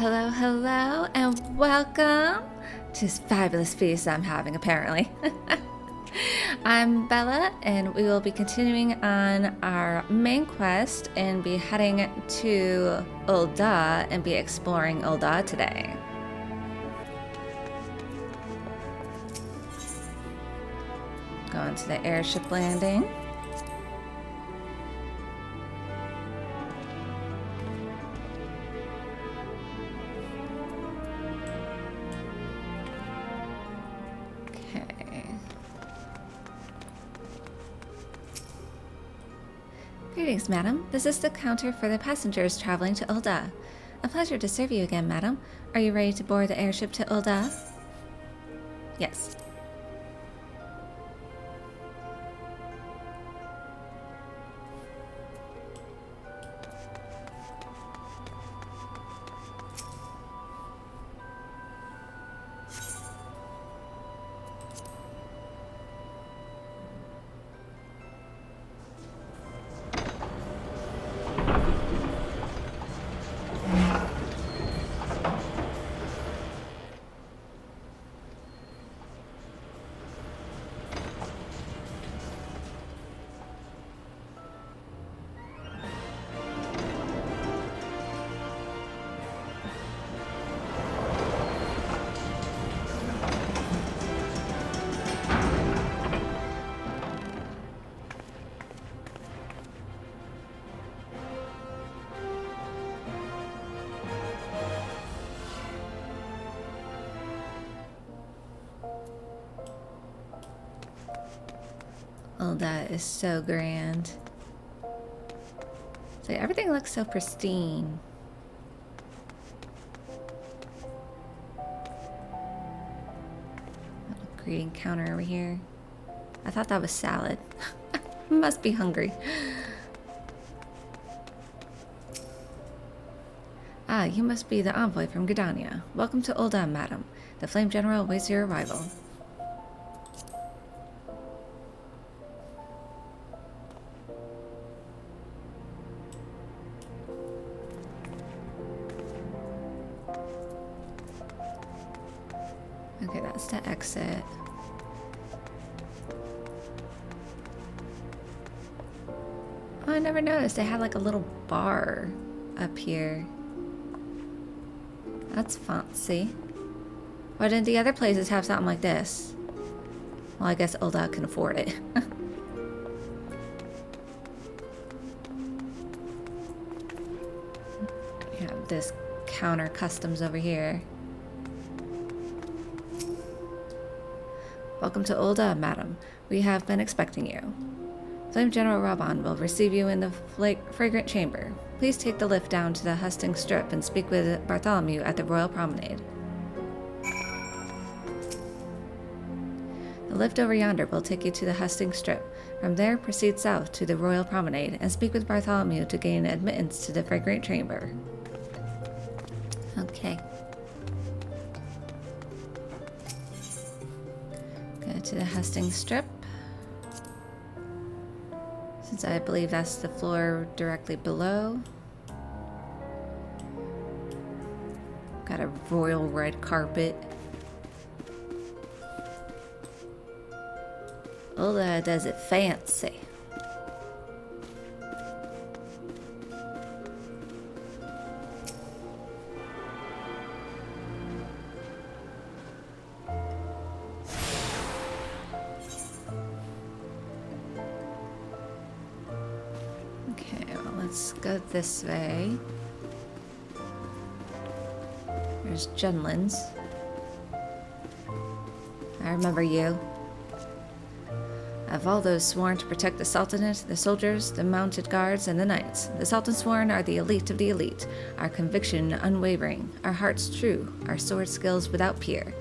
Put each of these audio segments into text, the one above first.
Hello, hello, and welcome to this fabulous feast I'm having, apparently. I'm Bella, and we will be continuing on our main quest and be heading to Ul'dah and be exploring Ul'dah today. Going to the airship landing. Greetings, madam. This is the counter for the passengers traveling to Ul'dah. A pleasure to serve you again, madam. Are you ready to board the airship to Ul'dah? Yes. Ul'dah is so grand. So everything looks so pristine. Little greeting counter over here. I thought that was salad. Must be hungry. Ah, you must be the envoy from Gridania. Welcome to Ul'dah, madam. The Flame General awaits your arrival. Okay, that's the exit. Oh, I never noticed they had like a little bar up here. That's fancy. Why didn't the other places have something like this? Well, I guess Ul'dah can afford it. We have this counter customs over here. Welcome to Ul'dah, madam. We have been expecting you. Flame General Raban will receive you in the fragrant chamber. Please take the lift down to the hustings strip and speak with Bartholomew at the Royal Promenade. The lift over yonder will take you to the hustings strip. From there, proceed south to the Royal Promenade and speak with Bartholomew to gain admittance to the fragrant chamber. Okay. Go to the hustings strip. Since I believe that's the floor directly below. Got a royal red carpet. Ul'dah does it fancy. Let's go this way. There's Junlins. I remember you. Of all those sworn to protect the Sultanate, the soldiers, the mounted guards, and the knights, the Sultan-sworn are the elite of the elite, our conviction unwavering, our hearts true, our sword skills without peer.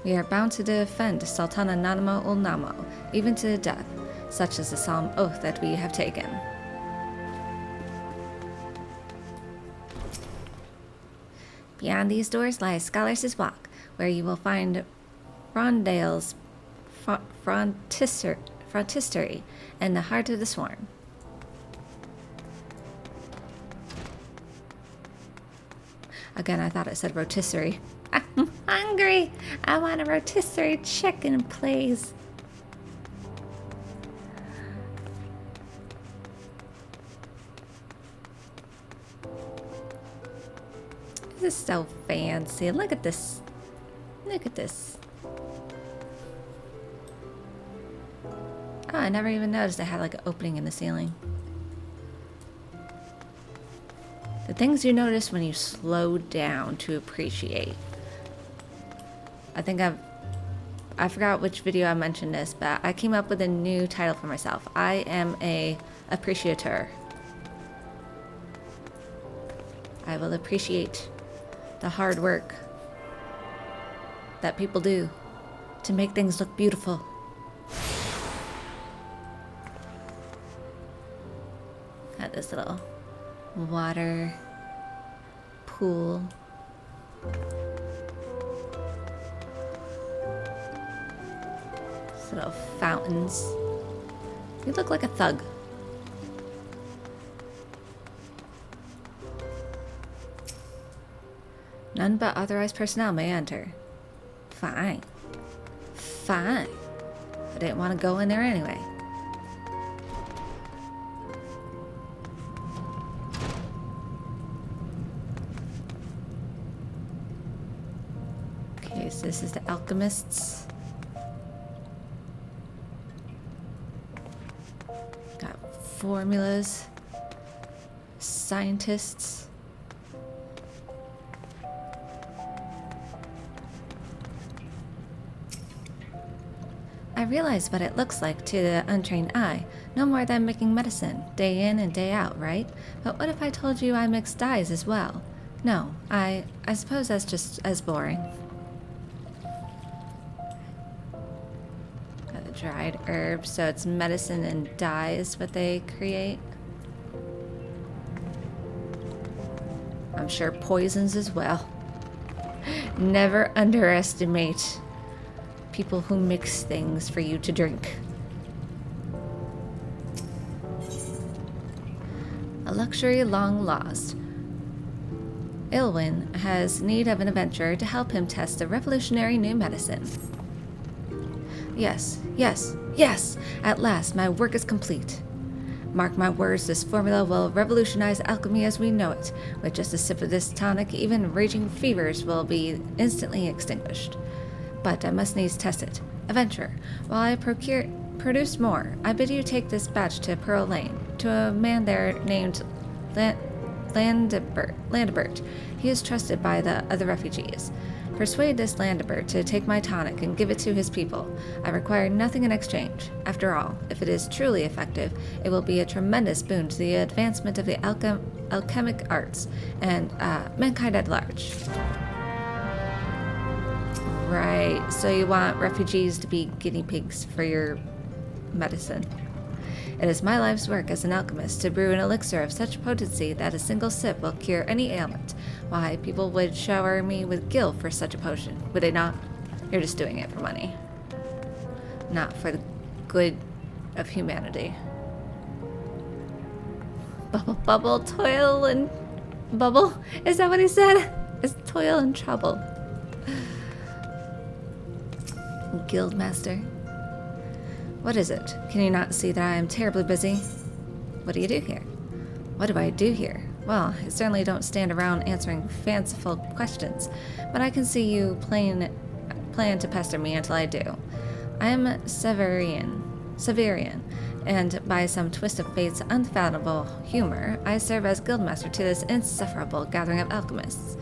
We are bound to defend Sultana Nanamo ul Namo, even to the death. Such is the solemn oath that we have taken. Beyond these doors lies Scholar's Walk, where you will find Rondale's frontistery and the heart of the sworn. Again, I thought it said rotisserie. I'm hungry. I want a rotisserie chicken, please. This is so fancy. Look at this. Look at this. Oh, I never even noticed I had like an opening in the ceiling. The things you notice when you slow down to appreciate. I think I forgot which video I mentioned this, but I came up with a new title for myself. I am a appreciator. I will appreciate the hard work that people do to make things look beautiful. Got this little water pool. These little fountains. You look like a thug. None but authorized personnel may enter. Fine. Fine. I didn't want to go in there anyway. Okay, so this is the alchemists. Got formulas. Scientists. I realize what it looks like to the untrained eye. No more than making medicine, day in and day out, right? But what if I told you I mix dyes as well? No, I suppose that's just as boring. Got the dried herbs, so it's medicine and dyes what they create. I'm sure poisons as well. Never underestimate people who mix things for you to drink. A luxury long lost. Ilwyn has need of an adventurer to help him test a revolutionary new medicine. Yes, yes, yes! At last, my work is complete. Mark my words, this formula will revolutionize alchemy as we know it. With just a sip of this tonic, even raging fevers will be instantly extinguished. But I must needs test it. Adventurer, while I produce more, I bid you take this batch to Pearl Lane, to a man there named Landibert. He is trusted by the other refugees. Persuade this Landibert to take my tonic and give it to his people. I require nothing in exchange. After all, if it is truly effective, it will be a tremendous boon to the advancement of the alchemic arts and mankind at large. Right, so you want refugees to be guinea pigs for your medicine. It is my life's work as an alchemist to brew an elixir of such potency that a single sip will cure any ailment. Why, people would shower me with gil for such a potion, would they not? You're just doing it for money. Not for the good of humanity. Bubble, bubble, toil and... Bubble? Is that what he said? It's toil and trouble. Guildmaster. What is it? Can you not see that I am terribly busy? What do you do here? What do I do here? Well, I certainly don't stand around answering fanciful questions, but I can see you plan to pester me until I do. I am Severian, and by some twist of fate's unfathomable humor, I serve as guildmaster to this insufferable gathering of alchemists.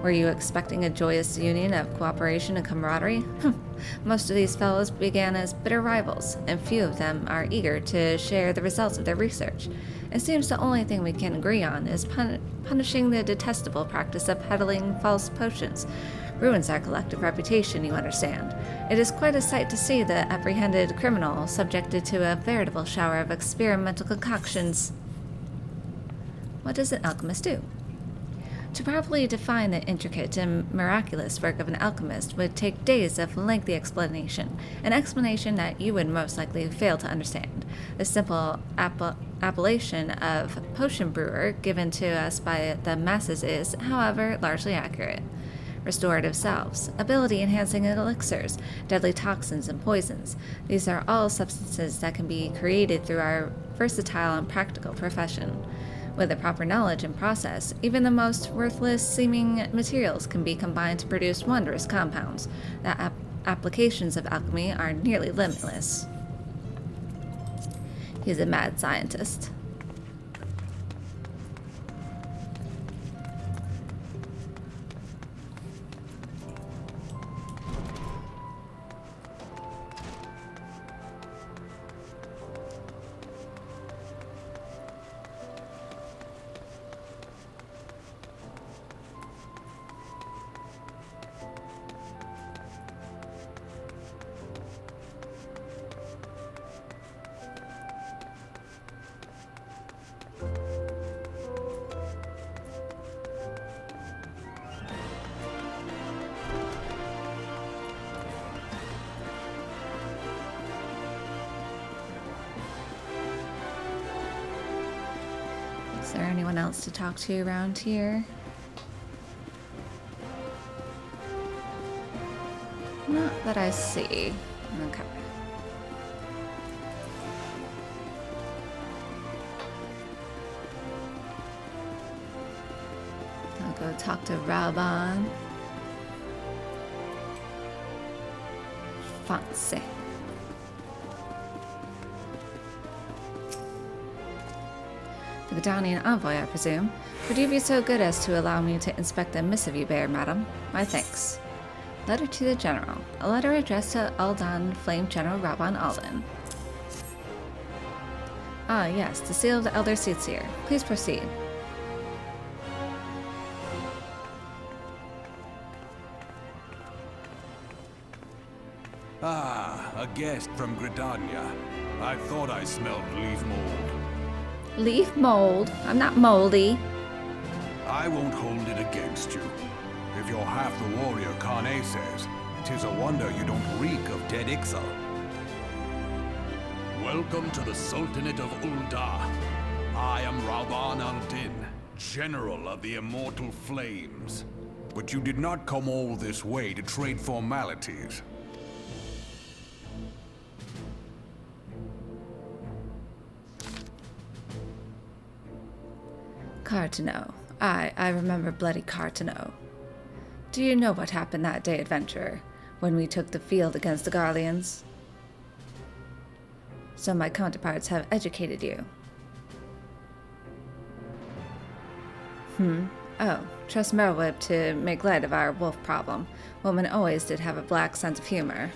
Were you expecting a joyous union of cooperation and camaraderie? Most of these fellows began as bitter rivals, and few of them are eager to share the results of their research. It seems the only thing we can agree on is punishing the detestable practice of peddling false potions. Ruins our collective reputation, you understand. It is quite a sight to see the apprehended criminal subjected to a veritable shower of experimental concoctions. What does an alchemist do? To properly define the intricate and miraculous work of an alchemist would take days of lengthy explanation, an explanation that you would most likely fail to understand. The simple appellation of potion brewer given to us by the masses is, however, largely accurate. Restorative salves, ability-enhancing elixirs, deadly toxins, and poisons. These are all substances that can be created through our versatile and practical profession. With the proper knowledge and process, even the most worthless-seeming materials can be combined to produce wondrous compounds. The applications of alchemy are nearly limitless. He's a mad scientist. Is there anyone else to talk to around here? Not that I see. Okay. I'll go talk to Raban. Fancy. The Gdanian envoy, I presume. Would you be so good as to allow me to inspect the missive you bear, madam? My thanks. Letter to the General. A letter addressed to Ul'dah Flame General Raban Alden. Ah, yes, the seal of the Elder Seer. Please proceed. Ah, a guest from Gridania. I thought I smelled leaf mold. Leaf mold? I'm not moldy. I won't hold it against you. If you're half the warrior Kane says, 'tis a wonder you don't reek of dead Ixal. Welcome to the Sultanate of Ul'dah. I am Raban al-Din, General of the Immortal Flames. But you did not come all this way to trade formalities. Cartano. I remember bloody Cartano. Do you know what happened that day, adventurer, when we took the field against the Garleans? So my counterparts have educated you. Oh, trust Merwib to make light of our wolf problem. Women always did have a black sense of humor.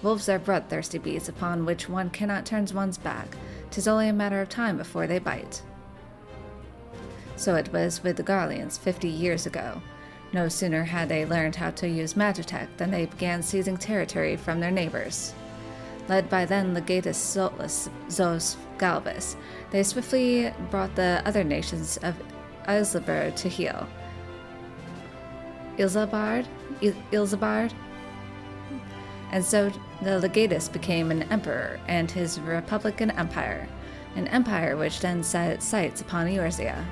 Wolves are bloodthirsty beasts upon which one cannot turn one's back. 'Tis only a matter of time before they bite. So it was with the Garleans 50 years ago. No sooner had they learned how to use magitech than they began seizing territory from their neighbors. Led by then legatus Solus Zos Galvus, they swiftly brought the other nations of Ilzabard to heel. Ilzabard? And so the legatus became an emperor and his republican empire, an empire which then set sights upon Eorzea.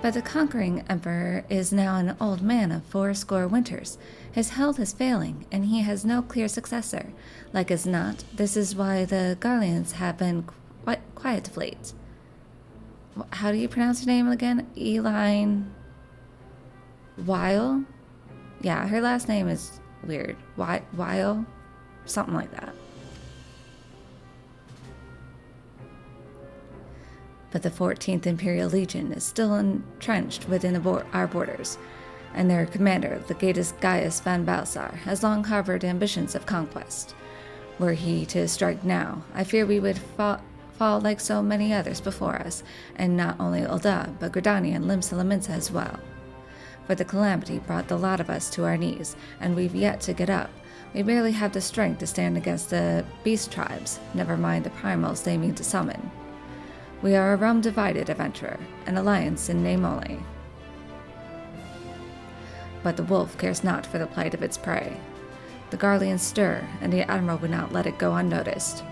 But the conquering emperor is now an old man of 80 winters. His health is failing, and he has no clear successor. Like as not, this is why the Garleans have been quite quiet of late. How do you pronounce her name again? Eline Weil? Yeah, her last name is weird. Weil? Something like that. But the 14th Imperial Legion is still entrenched within our borders, and their commander, Legatus Gaius van Balsar, has long harbored ambitions of conquest. Were he to strike now, I fear we would fall like so many others before us, and not only Ul'dah, but Gridania and Limsa as well. For the calamity brought the lot of us to our knees, and we've yet to get up. We barely have the strength to stand against the beast tribes, never mind the primals they mean to summon. We are a realm divided, adventurer, an alliance in name only. But the wolf cares not for the plight of its prey. The Garleans stir, and the Admiral would not let it go unnoticed.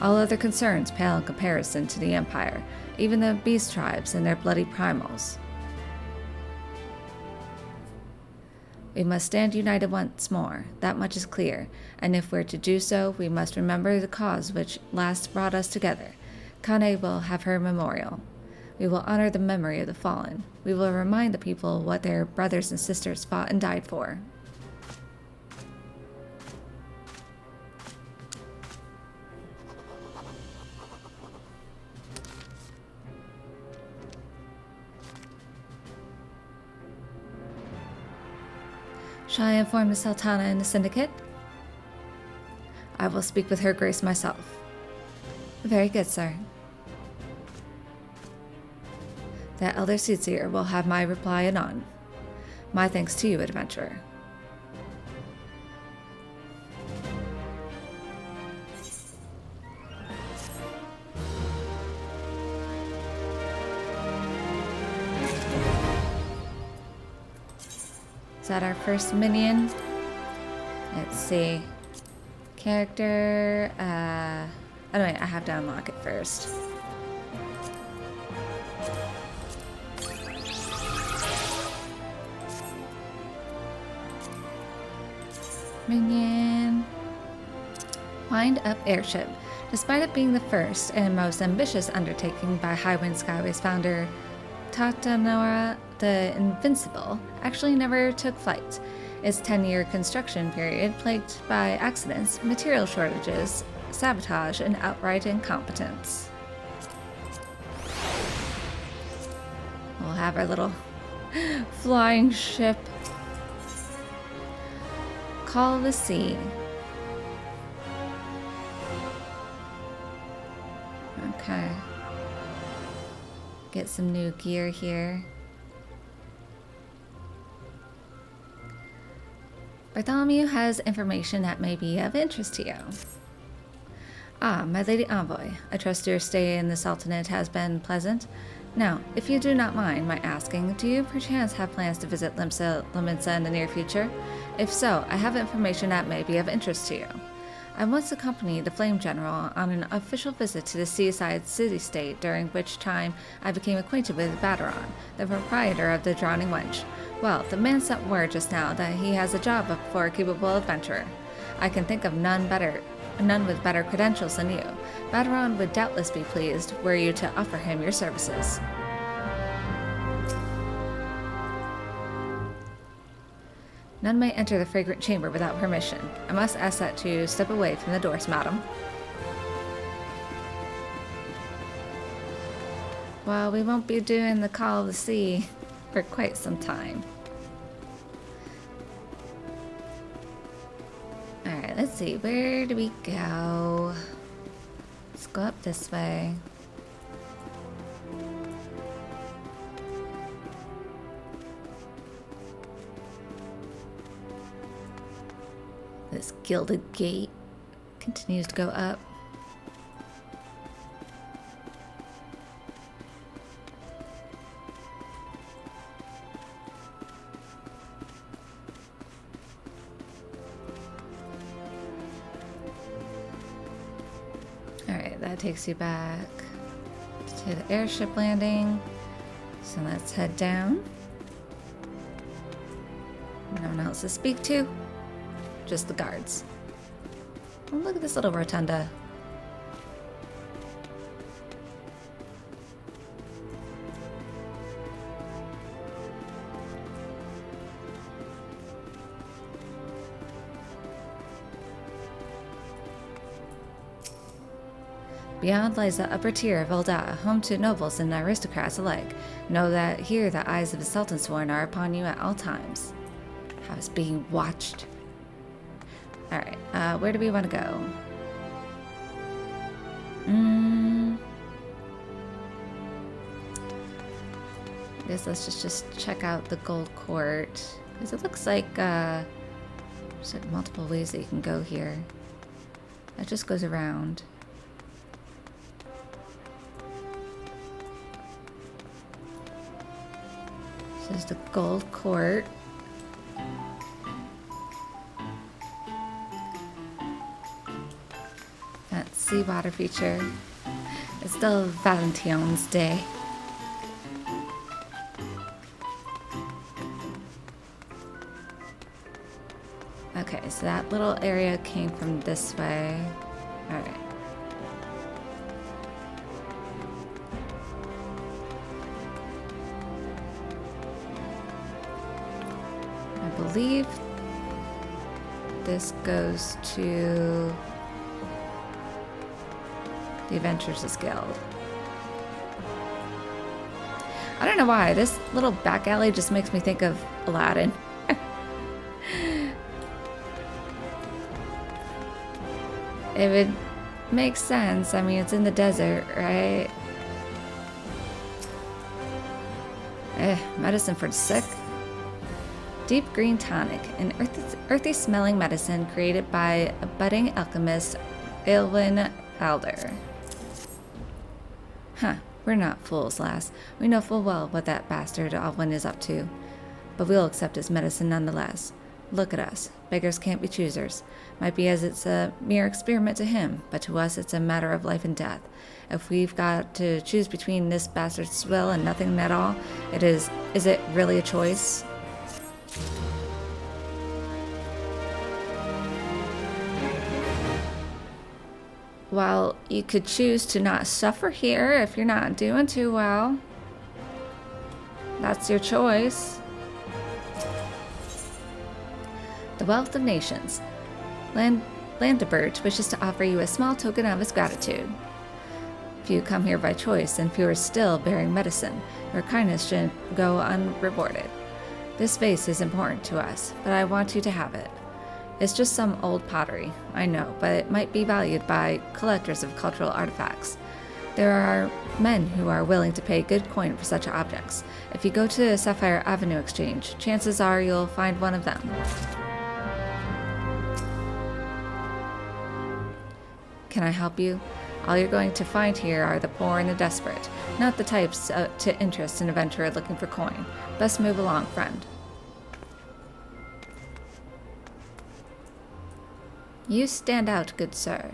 All other concerns pale in comparison to the Empire, even the beast tribes and their bloody primals. We must stand united once more, that much is clear, and if we're to do so, we must remember the cause which last brought us together. Kane will have her memorial. We will honor the memory of the fallen. We will remind the people what their brothers and sisters fought and died for. Shall I inform the Sultana and the Syndicate? I will speak with Her Grace myself. Very good, sir. The Elder Soothsayer will have my reply anon. My thanks to you, adventurer. Is that our first minion? Let's see. Character, oh wait, I have to unlock it first. Minion. Wind Up Airship. Despite it being the first and most ambitious undertaking by Highwind Skyways founder Tatanora the Invincible, actually never took flight. Its 10-year construction period plagued by accidents, material shortages, sabotage, and outright incompetence. We'll have our little flying ship. Call the Sea. Okay. Get some new gear here. Bartholomew has information that may be of interest to you. Ah, my Lady Envoy, I trust your stay in the Sultanate has been pleasant. Now, if you do not mind my asking, do you perchance have plans to visit Liminsa in the near future? If so, I have information that may be of interest to you. I once accompanied the Flame General on an official visit to the seaside city-state, during which time I became acquainted with Baderon, the proprietor of the Drowning Wench. Well, the man sent word just now that he has a job up for a capable adventurer. I can think of none with better credentials than you. Baderon would doubtless be pleased were you to offer him your services. None may enter the fragrant chamber without permission. I must ask that to step away from the doors, madam. Well, we won't be doing the Call of the Sea for quite some time. Alright, let's see. Where do we go? Let's go up this way. This gilded gate continues to go up. Alright, that takes you back to the airship landing. So let's head down. No one else to speak to. Just the guards. Oh, look at this little rotunda. Beyond lies the upper tier of Ul'dah, home to nobles and aristocrats alike. Know that here the eyes of the Sultan Sworn are upon you at all times. I was being watched. Alright, where do we want to go? I guess let's just check out the Gold Court. Because it looks like, there's like multiple ways that you can go here. That just goes around. This is the Gold Court. seawater feature. It's still Valentine's Day. Okay, so that little area came from this way. Alright. I believe this goes to the Adventurers Guild. I don't know why, this little back alley just makes me think of Aladdin. It would make sense. I mean, it's in the desert, right? Medicine for the sick. Deep green tonic, an earthy smelling medicine created by a budding alchemist, Aylwin Alder. Huh, we're not fools, lass. We know full well what that bastard Alwyn is up to. But we'll accept his medicine nonetheless. Look at us. Beggars can't be choosers. Might be as it's a mere experiment to him, but to us it's a matter of life and death. If we've got to choose between this bastard's swill and nothing at all, is it really a choice? Well, you could choose to not suffer here if you're not doing too well. That's your choice. The Wealth of Nations. Landebert wishes to offer you a small token of his gratitude. Few come here by choice, and fewer still bearing medicine. Your kindness shouldn't go unrewarded. This vase is important to us, but I want you to have it. It's just some old pottery, I know, but it might be valued by collectors of cultural artifacts. There are men who are willing to pay good coin for such objects. If you go to the Sapphire Avenue Exchange, chances are you'll find one of them. Can I help you? All you're going to find here are the poor and the desperate, not the types to interest an adventurer looking for coin. Best move along, friend. You stand out, good sir,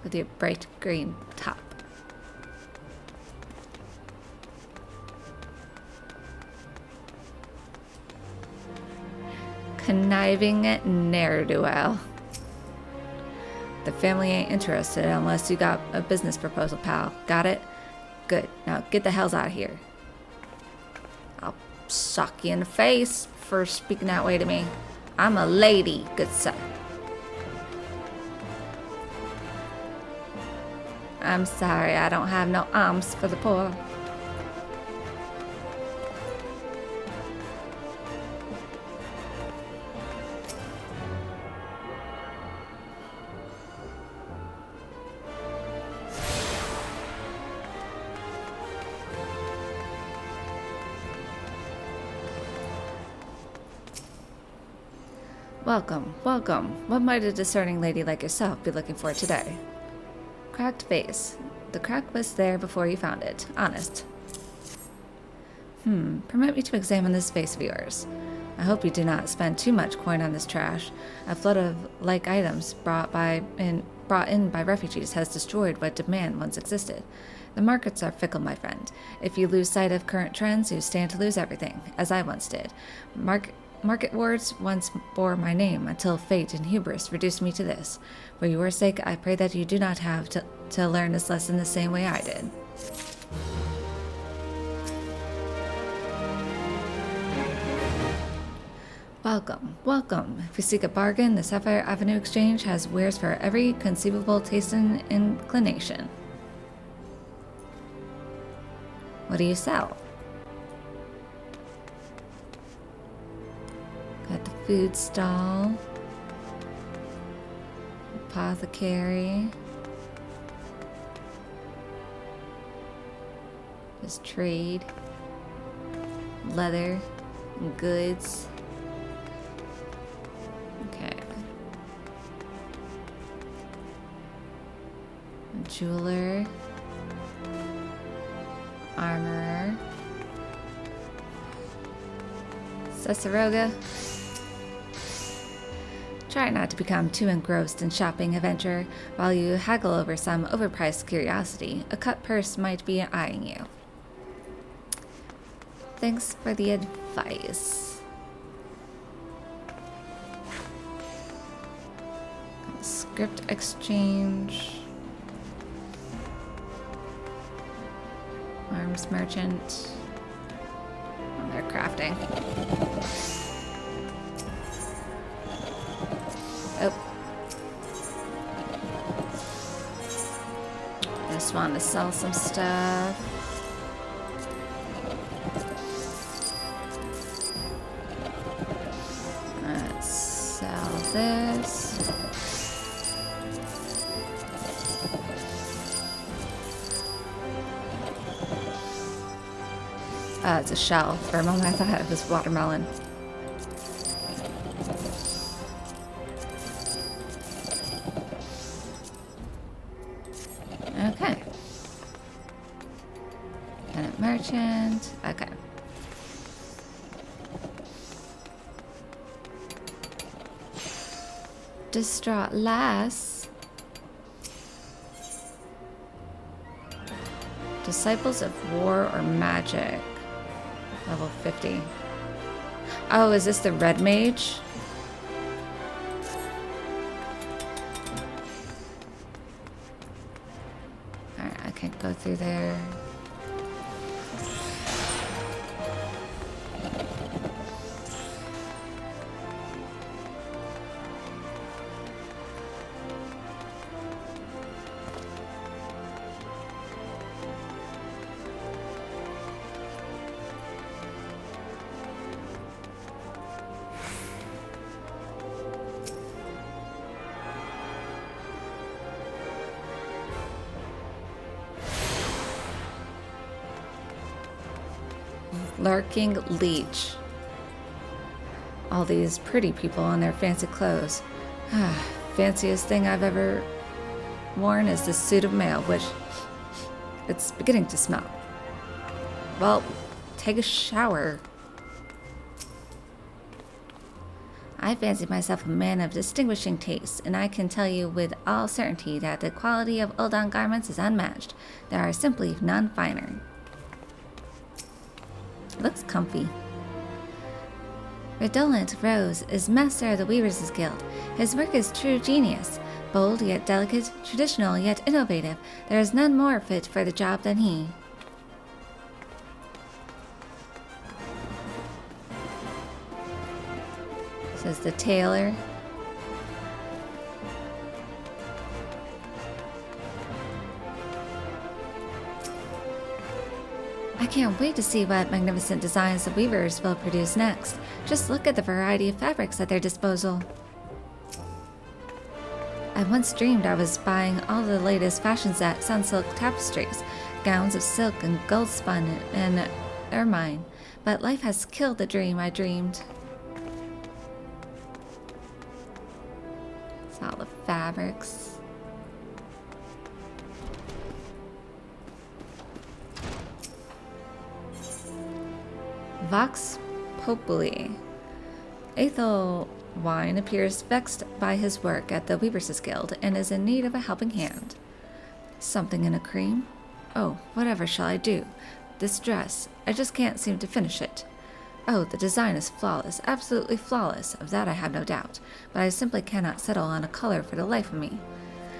with your bright green top. Conniving ne'er-do-well. The family ain't interested unless you got a business proposal, pal. Got it? Good. Now get the hells out of here. I'll sock you in the face for speaking that way to me. I'm a lady, good sir. I'm sorry, I don't have no arms for the poor. Welcome, welcome. What might a discerning lady like yourself be looking for today? Cracked vase. The crack was there before you found it. Honest. Permit me to examine this vase of yours. I hope you did not spend too much coin on this trash. A flood of like items brought in by refugees has destroyed what demand once existed. The markets are fickle, my friend. If you lose sight of current trends, you stand to lose everything, as I once did. Market wards once bore my name until fate and hubris reduced me to this. For your sake, I pray that you do not have to learn this lesson the same way I did. Welcome, welcome. If you seek a bargain, the Sapphire Avenue Exchange has wares for every conceivable taste and inclination. What do you sell? Got the food stall, apothecary, just trade, leather, and goods. Okay. A jeweler, armorer, Cesaroga. Try not to become too engrossed in shopping, adventurer. While you haggle over some overpriced curiosity, a cut purse might be eyeing you. Thanks for the advice. Script exchange. Arms merchant. Oh, they're crafting. Oh. Just want to sell some stuff. Let's sell this. It's a shell. For a moment I thought it was watermelon. Okay. Tenant merchant. Okay. Distraught lass. Disciples of War or Magic. Level 50. Oh, is this the red mage? Alright, I can't go through there. Lurking Leech. All these pretty people in their fancy clothes. Fanciest thing I've ever worn is this suit of mail, which it's beginning to smell. Well, take a shower. I fancy myself a man of distinguishing taste, and I can tell you with all certainty that the quality of Ul'dah garments is unmatched. There are simply none finer. Looks comfy. Redolent Rose is master of the Weavers' Guild. His work is true genius. Bold yet delicate, traditional yet innovative. There is none more fit for the job than he. Says the tailor. I can't wait to see what magnificent designs the weavers will produce next. Just look at the variety of fabrics at their disposal. I once dreamed I was buying all the latest fashions at Sunsilk Tapestries, gowns of silk and gold spun and ermine, but life has killed the dream I dreamed. It's all the fabrics. Vox Populi. Ethelwine appears vexed by his work at the Weavers' Guild and is in need of a helping hand. Something in a cream? Oh, whatever shall I do? This dress, I just can't seem to finish it. Oh, the design is flawless, absolutely flawless, of that I have no doubt, but I simply cannot settle on a color for the life of me.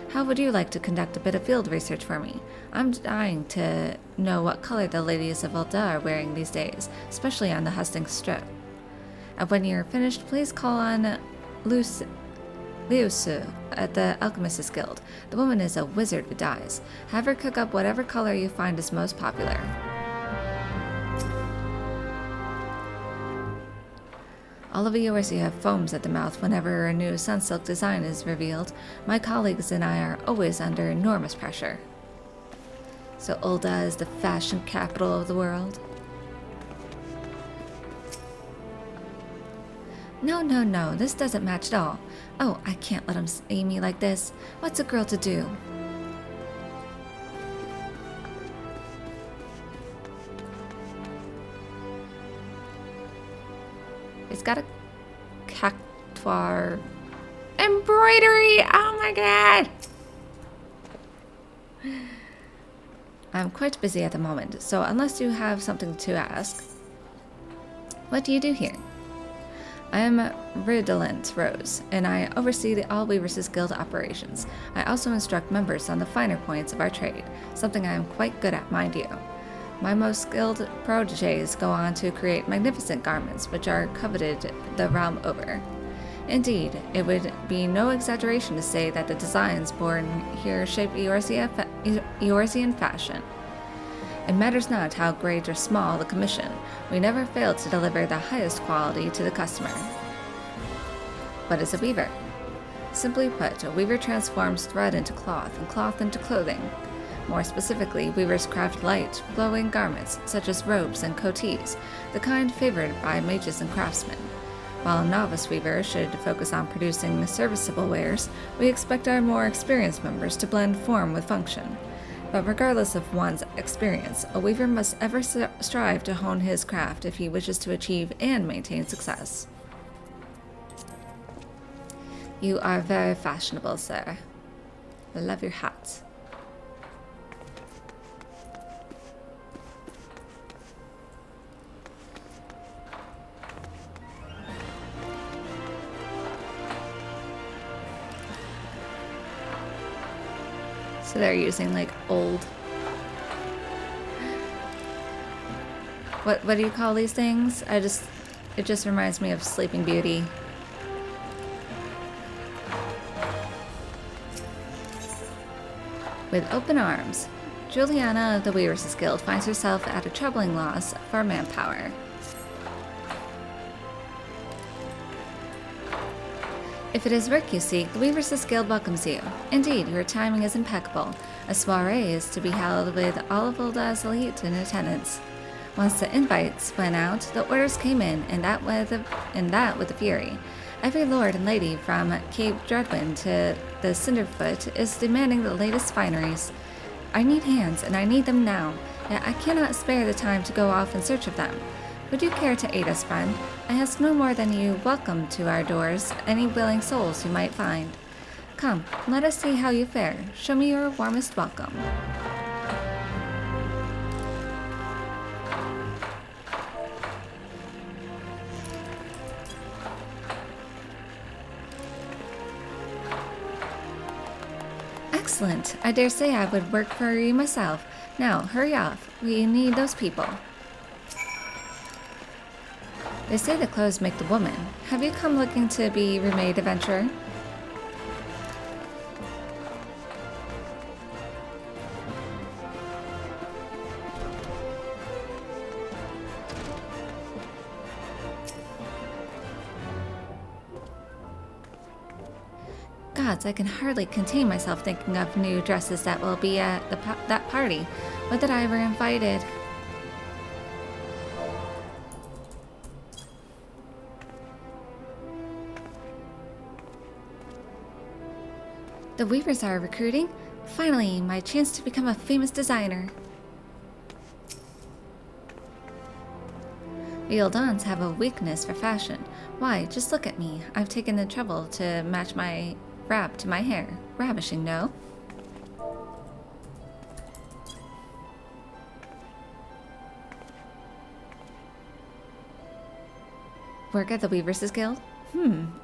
How would you like to conduct a bit of field research for me? I'm dying to know what color the ladies of Ul'dah are wearing these days, especially on the hustings strip. And when you're finished, please call on Liusu at the Alchemist's Guild. The woman is a wizard with dyes. Have her cook up whatever color you find is most popular. All of yours who have foams at the mouth whenever a new sunsilk design is revealed. My colleagues and I are always under enormous pressure. So Ul'dah is the fashion capital of the world? No, this doesn't match at all. Oh, I can't let him see me like this. What's a girl to do? It's got a cactuar Embroidery! Oh my god! I'm quite busy at the moment, so unless you have something to ask, what do you do here? I am Redolent Rose, and I oversee the All Weavers' Guild operations. I also instruct members on the finer points of our trade, something I am quite good at, mind you. My most skilled protégés go on to create magnificent garments, which are coveted the realm over. Indeed, it would be no exaggeration to say that the designs born here shape Eorzean fashion. It matters not how great or small the commission, we never fail to deliver the highest quality to the customer. What is a weaver? Simply put, a weaver transforms thread into cloth and cloth into clothing. More specifically, weavers craft light, glowing garments, such as robes and coatees, the kind favored by mages and craftsmen. While a novice weaver should focus on producing serviceable wares, we expect our more experienced members to blend form with function. But regardless of one's experience, a weaver must ever strive to hone his craft if he wishes to achieve and maintain success. You are very fashionable, sir. I love your hat. So they're using like old... What do you call these things? It just reminds me of Sleeping Beauty. With open arms, Juliana of the Weavers' Guild finds herself at a troubling loss for manpower. If it is work you seek, the Weavers' Guild welcomes you. Indeed, your timing is impeccable. A soiree is to be held with all of Ul'dah's elite in attendance. Once the invites went out, the orders came in, and that with a fury. Every lord and lady from Cape Dreadwind to the Cinderfoot is demanding the latest fineries. I need hands, and I need them now, yet I cannot spare the time to go off in search of them. Would you care to aid us, friend? I ask no more than you welcome to our doors any willing souls you might find. Come, let us see how you fare. Show me your warmest welcome. Excellent. I dare say I would work for you myself. Now, hurry off. We need those people. They say the clothes make the woman. Have you come looking to be remade adventurer? Gods, I can hardly contain myself thinking of new dresses that will be at that party. Would that I were invited. The Weavers are recruiting? Finally, my chance to become a famous designer. We Ul'dahs have a weakness for fashion. Why, just look at me. I've taken the trouble to match my wrap to my hair. Ravishing, no? Work at the Weavers' Guild?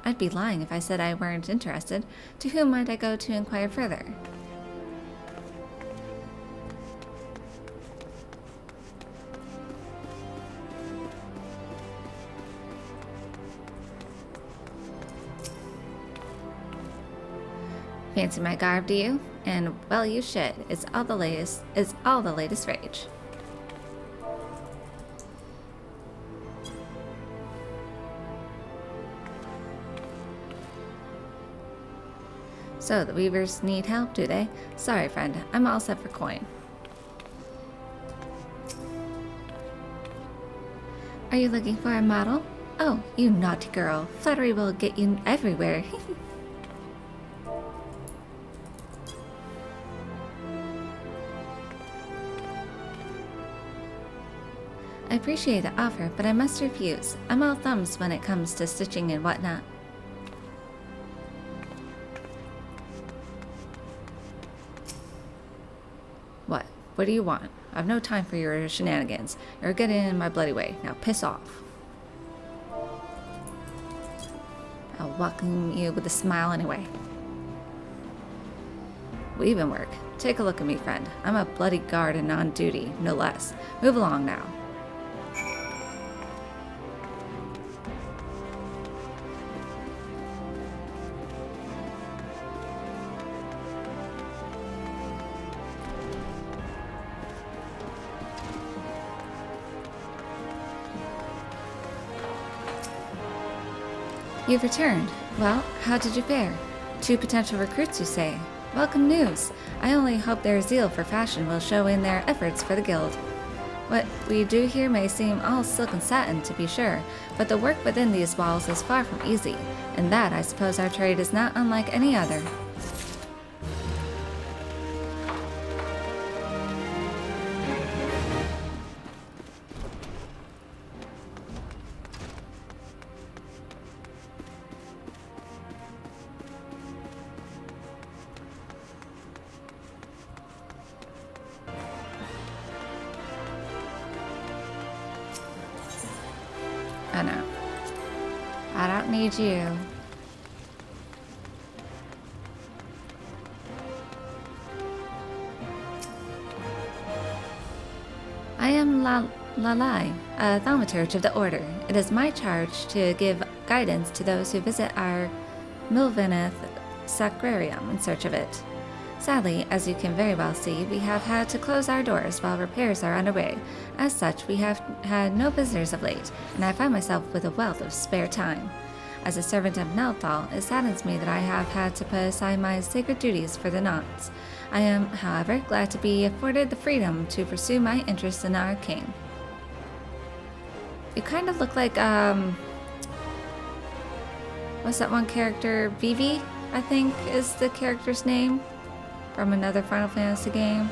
I'd be lying if I said I weren't interested. To whom might I go to inquire further? Fancy my garb, do you? And well, you should. It's all the latest rage. So, the Weavers need help, do they? Sorry, friend. I'm all set for coin. Are you looking for a model? Oh, you naughty girl. Flattery will get you everywhere. I appreciate the offer, but I must refuse. I'm all thumbs when it comes to stitching and whatnot. what do you want? I've no time for your shenanigans. You're getting in my bloody way. Now piss off. I'll welcome you with a smile anyway. Will even work. Take a look at me, friend. I'm a bloody guard and on duty, no less. Move along now. You've returned. Well, how did you fare? 2 potential recruits, you say? Welcome news. I only hope their zeal for fashion will show in their efforts for the guild. What we do here may seem all silk and satin, to be sure, but the work within these walls is far from easy, and that I suppose our trade is not unlike any other. I know. I don't need you. I am Lalai, a thaumaturge of the Order. It is my charge to give guidance to those who visit our Milvaneth Sacrarium in search of it. Sadly, as you can very well see, we have had to close our doors while repairs are underway. As such, we have had no visitors of late, and I find myself with a wealth of spare time. As a servant of Nelthal, it saddens me that I have had to put aside my sacred duties for the nonce. I am, however, glad to be afforded the freedom to pursue my interests in our king. You kind of look like, what's that one character? Vivi, I think, is the character's name. From another Final Fantasy game.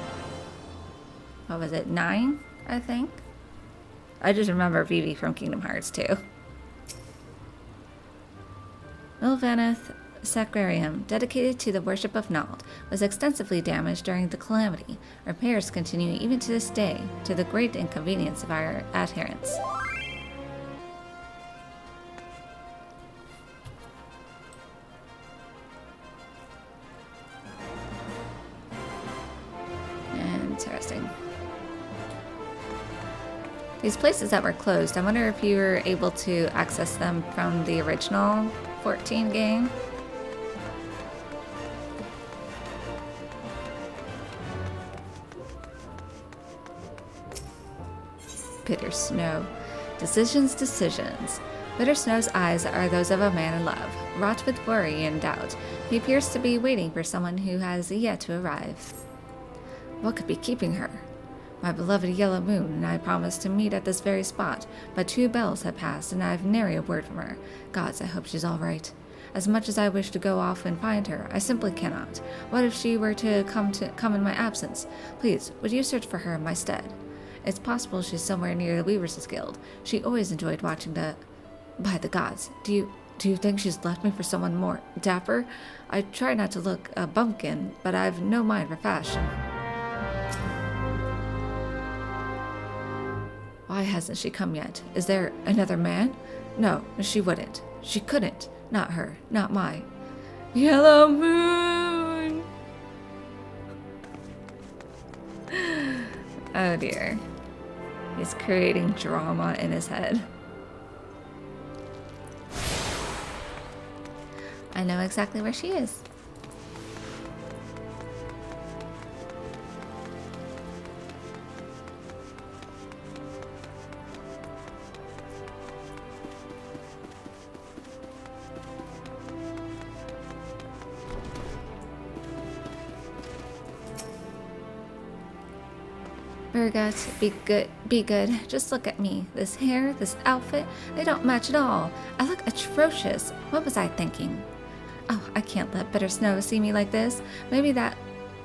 What was it? 9, I think? I just remember Vivi from Kingdom Hearts 2. Milvaneth Sacrarium, dedicated to the worship of Nald, was extensively damaged during the calamity. Repairs continue even to this day, to the great inconvenience of our adherents. Interesting. These places that were closed, I wonder if you were able to access them from the original 14 game. Bitter Snow. Decisions. Bitter Snow's eyes are those of a man in love, wrought with worry and doubt. He appears to be waiting for someone who has yet to arrive. What could be keeping her? My beloved Yellow Moon and I promised to meet at this very spot, but 2 bells have passed and I have nary a word from her. Gods, I hope she's all right. As much as I wish to go off and find her, I simply cannot. What if she were to come in my absence? Please, would you search for her in my stead? It's possible she's somewhere near the Weavers' Guild. She always enjoyed watching the... By the gods, do you think she's left me for someone more dapper? I try not to look a bumpkin, but I've no mind for fashion. Why hasn't she come yet? Is there another man? No, she wouldn't. She couldn't. Not her. Not my Yellow Moon! Oh dear. He's creating drama in his head. I know exactly where she is. Bergat, be good. Just look at me. This hair, this outfit, they don't match at all. I look atrocious. What was I thinking? Oh, I can't let Bitter Snow see me like this. Maybe that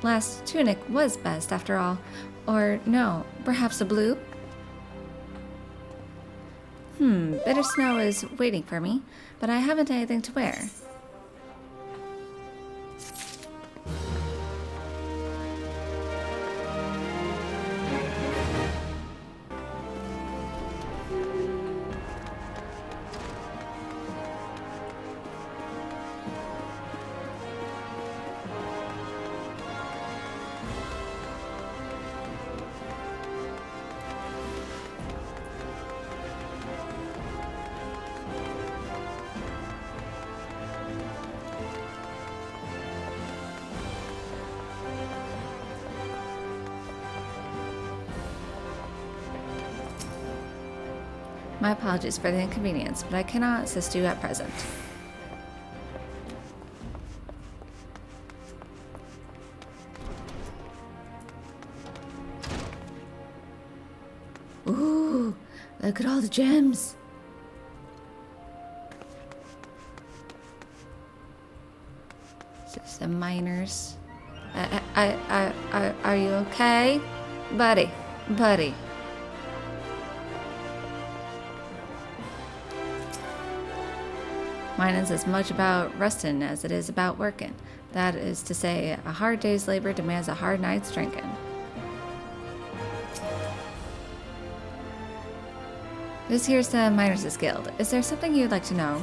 last tunic was best after all. Or no, perhaps a blue? Bitter Snow is waiting for me, but I haven't anything to wear. My apologies for the inconvenience, but I cannot assist you at present. Ooh, look at all the gems. Some miners. Are you okay? Buddy. Mining's as much about resting as it is about working. That is to say, a hard day's labor demands a hard night's drinking. This here's the Miners' Guild. Is there something you'd like to know?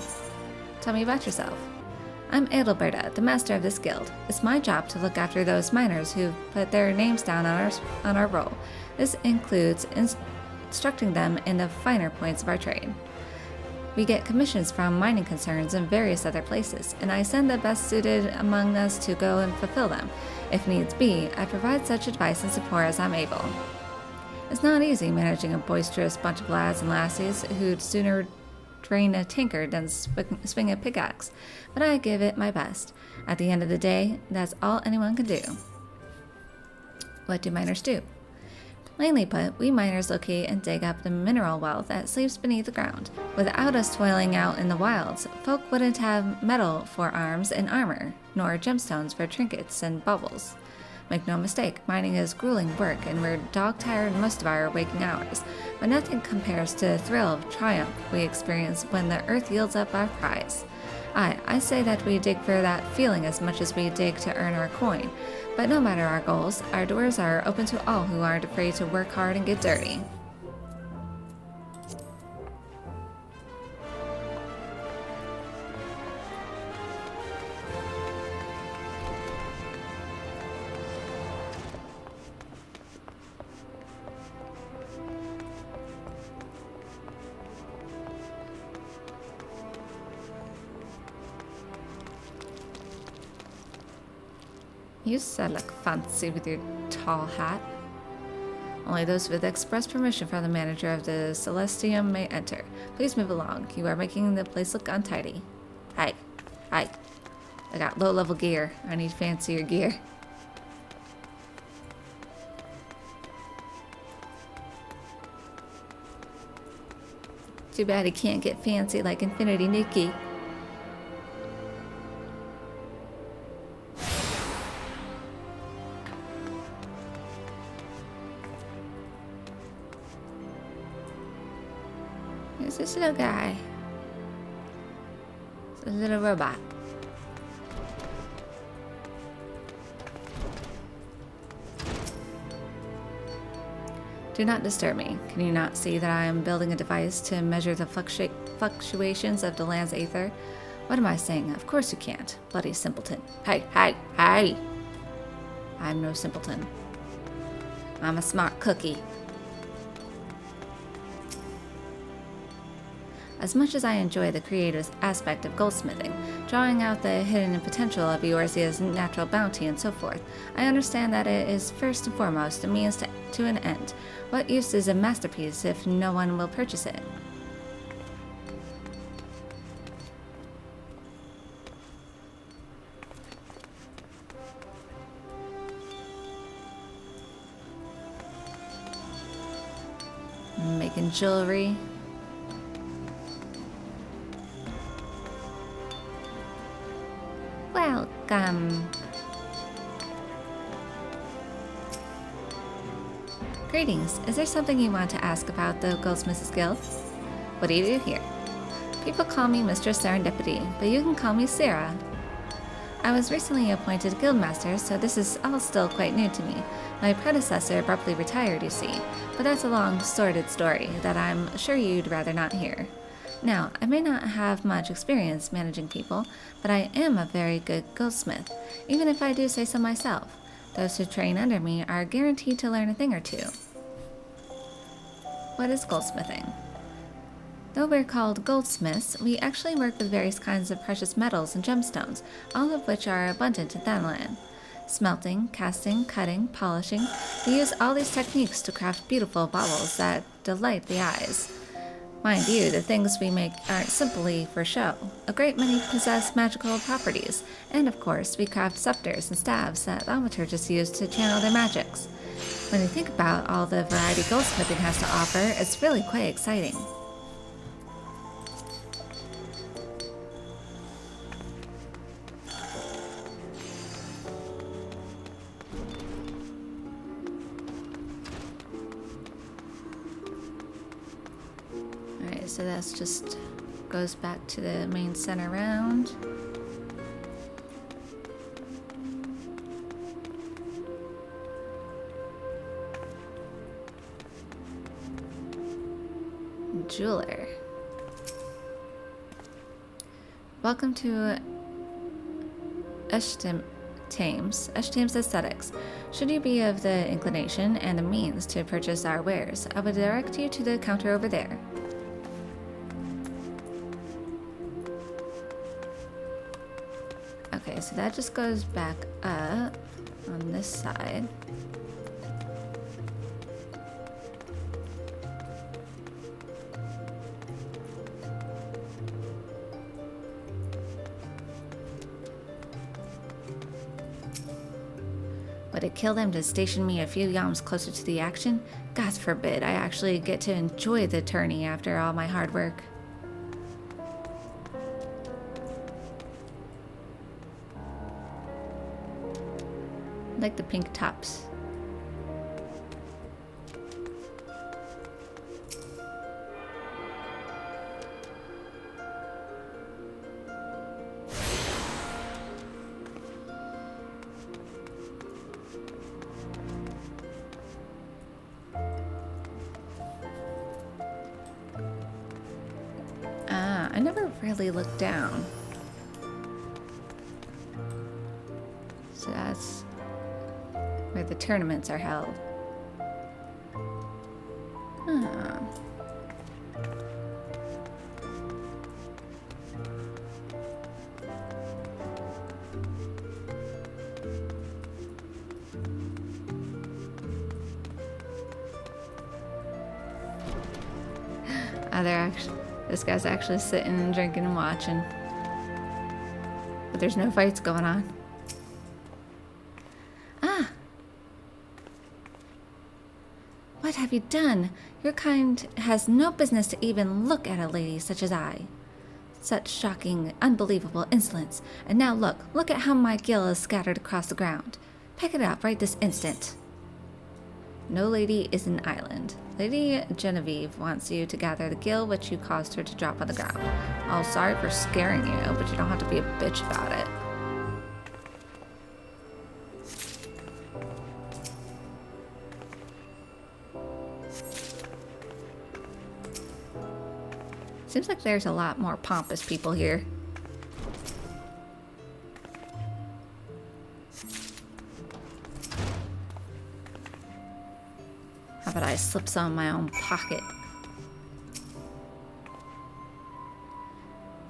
Tell me about yourself. I'm Ul'dah, the master of this guild. It's my job to look after those miners who've put their names down on our roll. This includes instructing them in the finer points of our trade. We get commissions from mining concerns and various other places, and I send the best suited among us to go and fulfill them. If needs be, I provide such advice and support as I'm able. It's not easy managing a boisterous bunch of lads and lassies who'd sooner drain a tankard than swing a pickaxe, but I give it my best. At the end of the day, that's all anyone can do. What do miners do? Plainly put, we miners locate and dig up the mineral wealth that sleeps beneath the ground. Without us toiling out in the wilds, folk wouldn't have metal for arms and armor, nor gemstones for trinkets and baubles. Make no mistake, mining is grueling work, and we're dog-tired most of our waking hours, but nothing compares to the thrill of triumph we experience when the earth yields up our prize. I say that we dig for that feeling as much as we dig to earn our coin, but no matter our goals, our doors are open to all who aren't afraid to work hard and get dirty. You said look fancy with your tall hat. Only those with express permission from the manager of the Celestium may enter. Please move along. You are making the place look untidy. Hey. I got low-level gear. I need fancier gear. Too bad he can't get fancy like Infinity Nikki. Who's this little guy? It's a little robot. Do not disturb me. Can you not see that I am building a device to measure the fluctuations of the land's aether? What am I saying? Of course you can't. Bloody simpleton. Hey! I'm no simpleton. I'm a smart cookie. As much as I enjoy the creative aspect of goldsmithing, drawing out the hidden potential of Eorzea's natural bounty and so forth, I understand that it is first and foremost a means to an end. What use is a masterpiece if no one will purchase it? Making jewelry. Welcome. Greetings. Is there something you want to ask about the Goldsmiths Guild? What do you do here? People call me Mistress Serendipity, but you can call me Sarah. I was recently appointed guildmaster, so this is all still quite new to me. My predecessor abruptly retired, you see, but that's a long, sordid story that I'm sure you'd rather not hear. Now, I may not have much experience managing people, but I am a very good goldsmith, even if I do say so myself. Those who train under me are guaranteed to learn a thing or two. What is goldsmithing? Though we're called goldsmiths, we actually work with various kinds of precious metals and gemstones, all of which are abundant in Thanalan. Smelting, casting, cutting, polishing, we use all these techniques to craft beautiful baubles that delight the eyes. Mind you, the things we make aren't simply for show. A great many possess magical properties, and of course, we craft scepters and staves that thaumaturgists use to channel their magics. When you think about all the variety goldsmithing has to offer, it's really quite exciting. So that's just goes back to the main center round. Jeweler. Welcome to Thames Aesthetics. Should you be of the inclination and the means to purchase our wares, I would direct you to the counter over there. Okay, so that just goes back up on this side. Would it kill them to station me a few yams closer to the action? God forbid I actually get to enjoy the tourney after all my hard work. Like the pink tops. I never really looked down. So that's where the tournaments are held. Huh. This guy's actually sitting and drinking and watching. But there's no fights going on. What have you done? Your kind has no business to even look at a lady such as I. Such shocking, unbelievable insolence. And now look at how my gil is scattered across the ground. Pick it up right this instant. No lady is an island. Lady Genevieve wants you to gather the gil which you caused her to drop on the ground. Oh, sorry for scaring you, but you don't have to be a bitch about it. Seems like there's a lot more pompous people here. How about I slip some in my own pocket?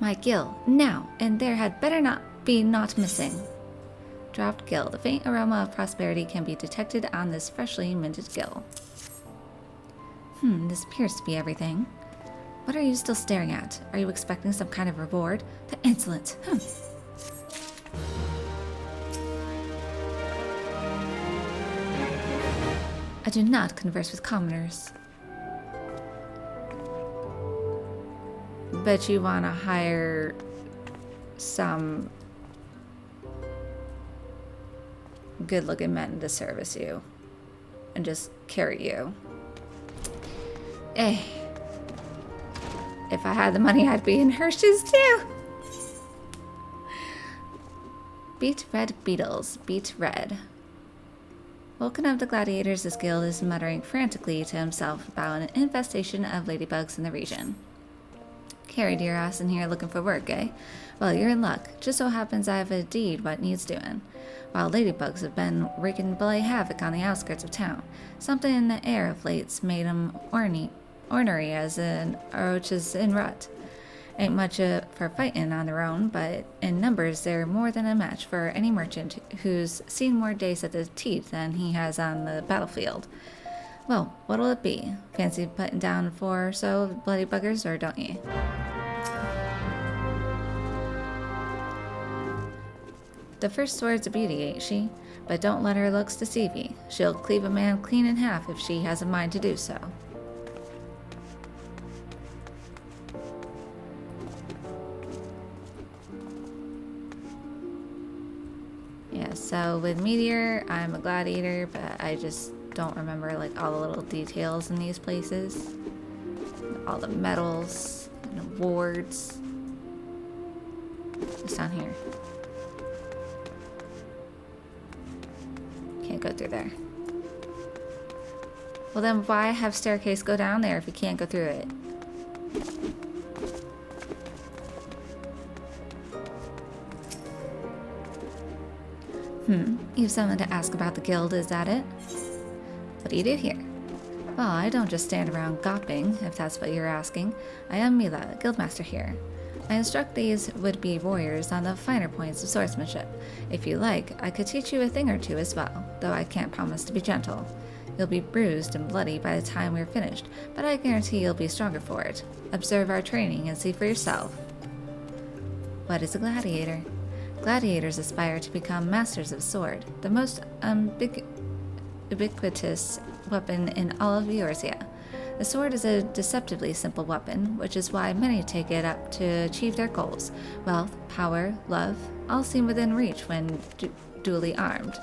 My gil, now, and there had better not be naught missing. Dropped gil. The faint aroma of prosperity can be detected on this freshly minted gil. This appears to be everything. What are you still staring at? Are you expecting some kind of reward? The insolence. I do not converse with commoners. Bet you want to hire some good-looking men to service you and just carry you. If I had the money, I'd be in her shoes too. Beat red beetles. Beat red. Vulcan of the Gladiators' Guild is muttering frantically to himself about an infestation of ladybugs in the region. Carried your ass in here looking for work, eh? Well, you're in luck. Just so happens I have a deed what needs doing. While ladybugs have been wreaking bloody havoc on the outskirts of town, something in the air of late's made 'em ornery as an roaches in rut. Ain't much for fighting on their own, but in numbers they're more than a match for any merchant who's seen more days at the teeth than he has on the battlefield. Well, what'll it be? Fancy putting down 4 or so bloody buggers, or don't ye? The first sword's a beauty, ain't she? But don't let her looks deceive ye. She'll cleave a man clean in half if she has a mind to do so. Yeah, so with Meteor, I'm a gladiator, but I just don't remember like all the little details in these places. All the medals and awards. It's down here. Can't go through there. Well then why have staircase go down there if you can't go through it? You've someone to ask about the guild, is that it? What do you do here? Well, I don't just stand around gawping, if that's what you're asking. I am Mila, guildmaster here. I instruct these would-be warriors on the finer points of swordsmanship. If you like, I could teach you a thing or two as well, though I can't promise to be gentle. You'll be bruised and bloody by the time we're finished, but I guarantee you'll be stronger for it. Observe our training and see for yourself. What is a gladiator? Gladiators aspire to become masters of sword, the most ubiquitous weapon in all of Eorzea. The sword is a deceptively simple weapon, which is why many take it up to achieve their goals. Wealth, power, love, all seem within reach when duly armed.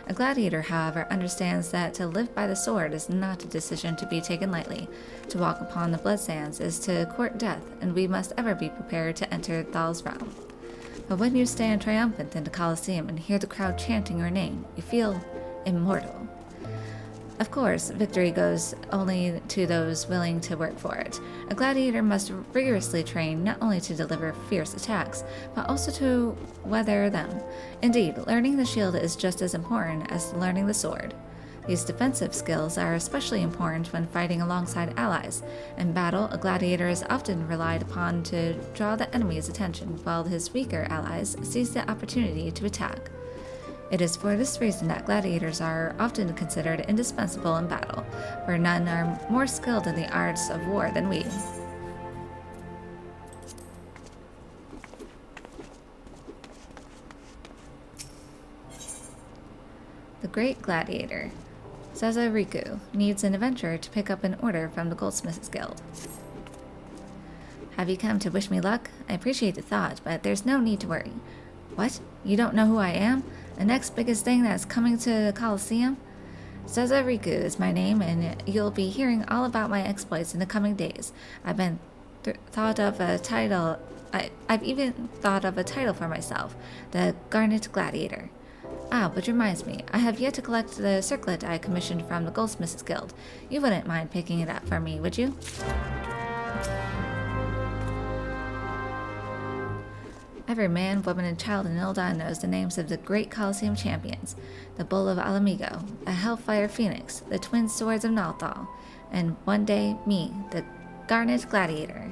A gladiator, however, understands that to live by the sword is not a decision to be taken lightly. To walk upon the blood sands is to court death, and we must ever be prepared to enter Thal's realm. But when you stand triumphant in the Colosseum and hear the crowd chanting your name, you feel immortal. Of course, victory goes only to those willing to work for it. A gladiator must rigorously train not only to deliver fierce attacks, but also to weather them. Indeed, learning the shield is just as important as learning the sword. These defensive skills are especially important when fighting alongside allies. In battle, a gladiator is often relied upon to draw the enemy's attention, while his weaker allies seize the opportunity to attack. It is for this reason that gladiators are often considered indispensable in battle, for none are more skilled in the arts of war than we. The Great Gladiator. Sazariku needs an adventurer to pick up an order from the Goldsmiths Guild. Have you come to wish me luck? I appreciate the thought, but there's no need to worry. What? You don't know who I am? The next biggest thing that's coming to the Colosseum? Sazariku is my name, and you'll be hearing all about my exploits in the coming days. I've even thought of a title for myself, the Garnet Gladiator. Ah, which reminds me, I have yet to collect the circlet I commissioned from the Goldsmiths Guild. You wouldn't mind picking it up for me, would you? Every man, woman, and child in Ul'dah knows the names of the great Colosseum champions, the Bull of Alamigo, a Hellfire Phoenix, the Twin Swords of Nalthal, and one day, me, the Garnet Gladiator.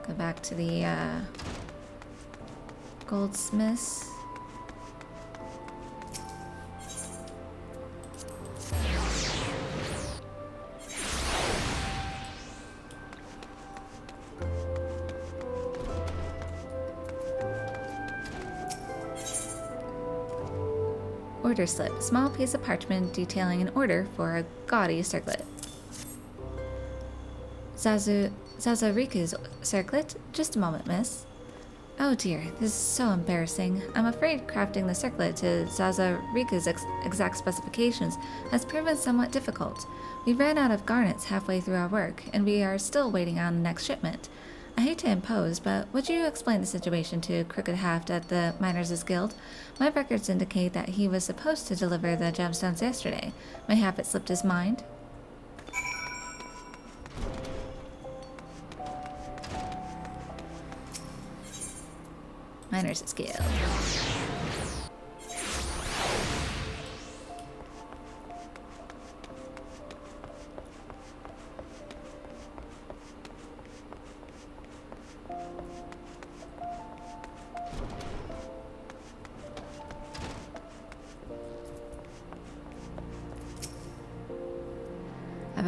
Go back to the, Goldsmiths. Order slip. Small piece of parchment detailing an order for a gaudy circlet. Sazariku's circlet? Just a moment, miss. Oh dear, this is so embarrassing. I'm afraid crafting the circlet to Sazariku's exact specifications has proven somewhat difficult. We ran out of garnets halfway through our work, and we are still waiting on the next shipment. I hate to impose, but would you explain the situation to Crooked Haft at the Miners' Guild? My records indicate that he was supposed to deliver the gemstones yesterday. Mayhap it slipped his mind? Miners' Guild.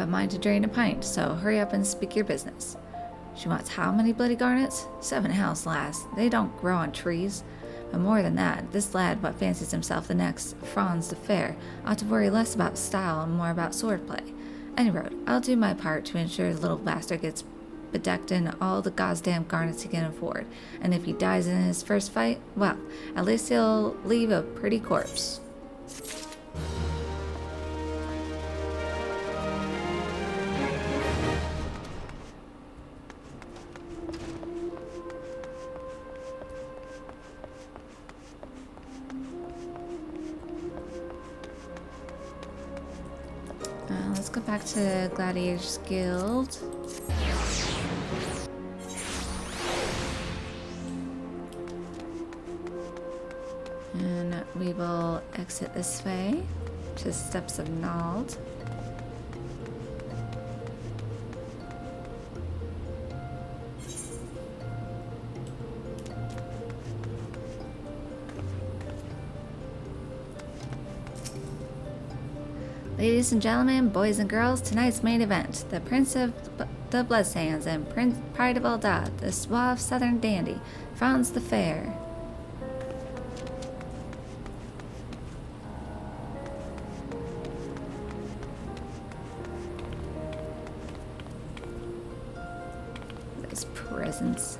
mind to drain a pint, so hurry up and speak your business. She wants how many bloody garnets? 7 house, lass. They don't grow on trees. But more than that, this lad what fancies himself the next Franz the Fair ought to worry less about style and more about swordplay. Any road, I'll do my part to ensure the little bastard gets bedecked in all the goddamn garnets he can afford, and if he dies in his first fight, well, at least he'll leave a pretty corpse. Let's go back to Gladiators Guild. And we will exit this way to Steps of Nald. Ladies and gentlemen, boys and girls, tonight's main event, the Prince of the Bloodsands and Pride of Ul'dah, the suave southern dandy, Franz the Fair. Those presents.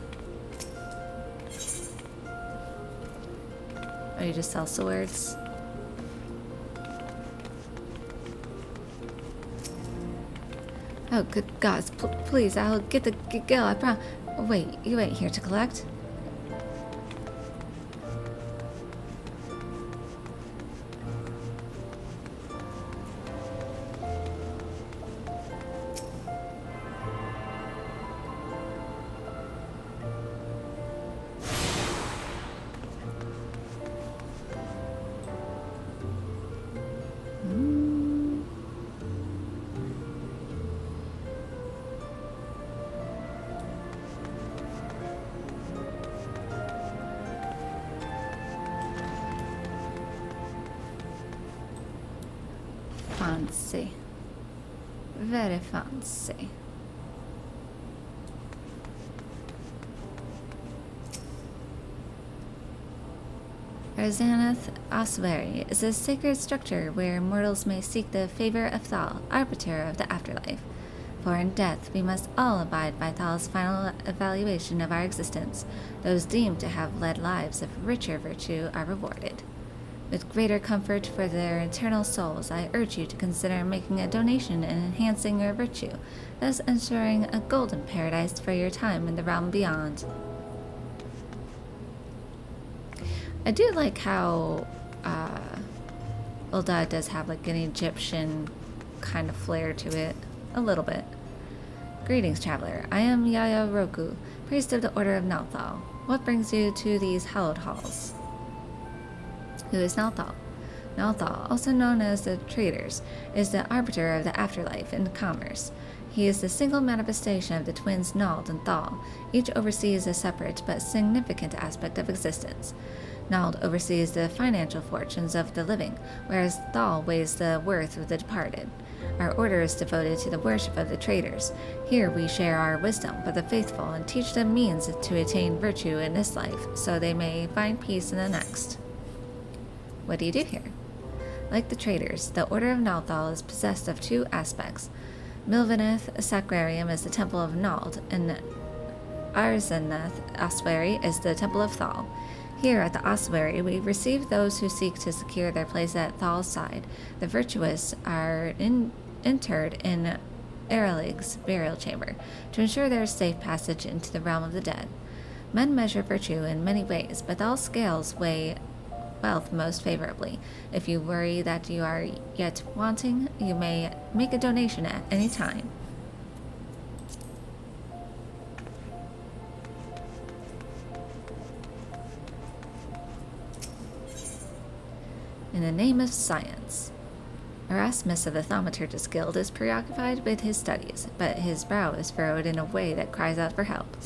Oh, you just sell swords? Oh, good gods, please, I'll get the gill, I promise. Oh, wait, you ain't here to collect? Fancy. Very fancy. Arzanath Ossuary is a sacred structure where mortals may seek the favor of Thal, arbiter of the afterlife. For in death we must all abide by Thal's final evaluation of our existence. Those deemed to have led lives of richer virtue are rewarded. With greater comfort for their eternal souls, I urge you to consider making a donation and enhancing your virtue, thus ensuring a golden paradise for your time in the realm beyond. I do like how Ul'dah does have like an Egyptian kind of flair to it, a little bit. Greetings, traveler. I am Yaya Roku, priest of the Order of Nalthal. What brings you to these hallowed halls? Who is Nalthal? Nalthal, also known as the Traders, is the arbiter of the afterlife and commerce. He is the single manifestation of the twins Nald and Thal. Each oversees a separate but significant aspect of existence. Nald oversees the financial fortunes of the living, whereas Thal weighs the worth of the departed. Our order is devoted to the worship of the traders. Here we share our wisdom with the faithful and teach them means to attain virtue in this life, so they may find peace in the next. What do you do here? Like the traders, the Order of Nalthal is possessed of two aspects. Milvaneth Sacrarium is the Temple of Nald, and Arzanath Ossuary is the Temple of Thal. Here at the ossuary, we receive those who seek to secure their place at Thal's side. The virtuous are interred in Eralig's burial chamber to ensure their safe passage into the realm of the dead. Men measure virtue in many ways, but Thal's scales weigh wealth most favorably. If you worry that you are yet wanting, you may make a donation at any time. In the name of science. Erasmus of the Thaumaturgus Guild is preoccupied with his studies, but his brow is furrowed in a way that cries out for help.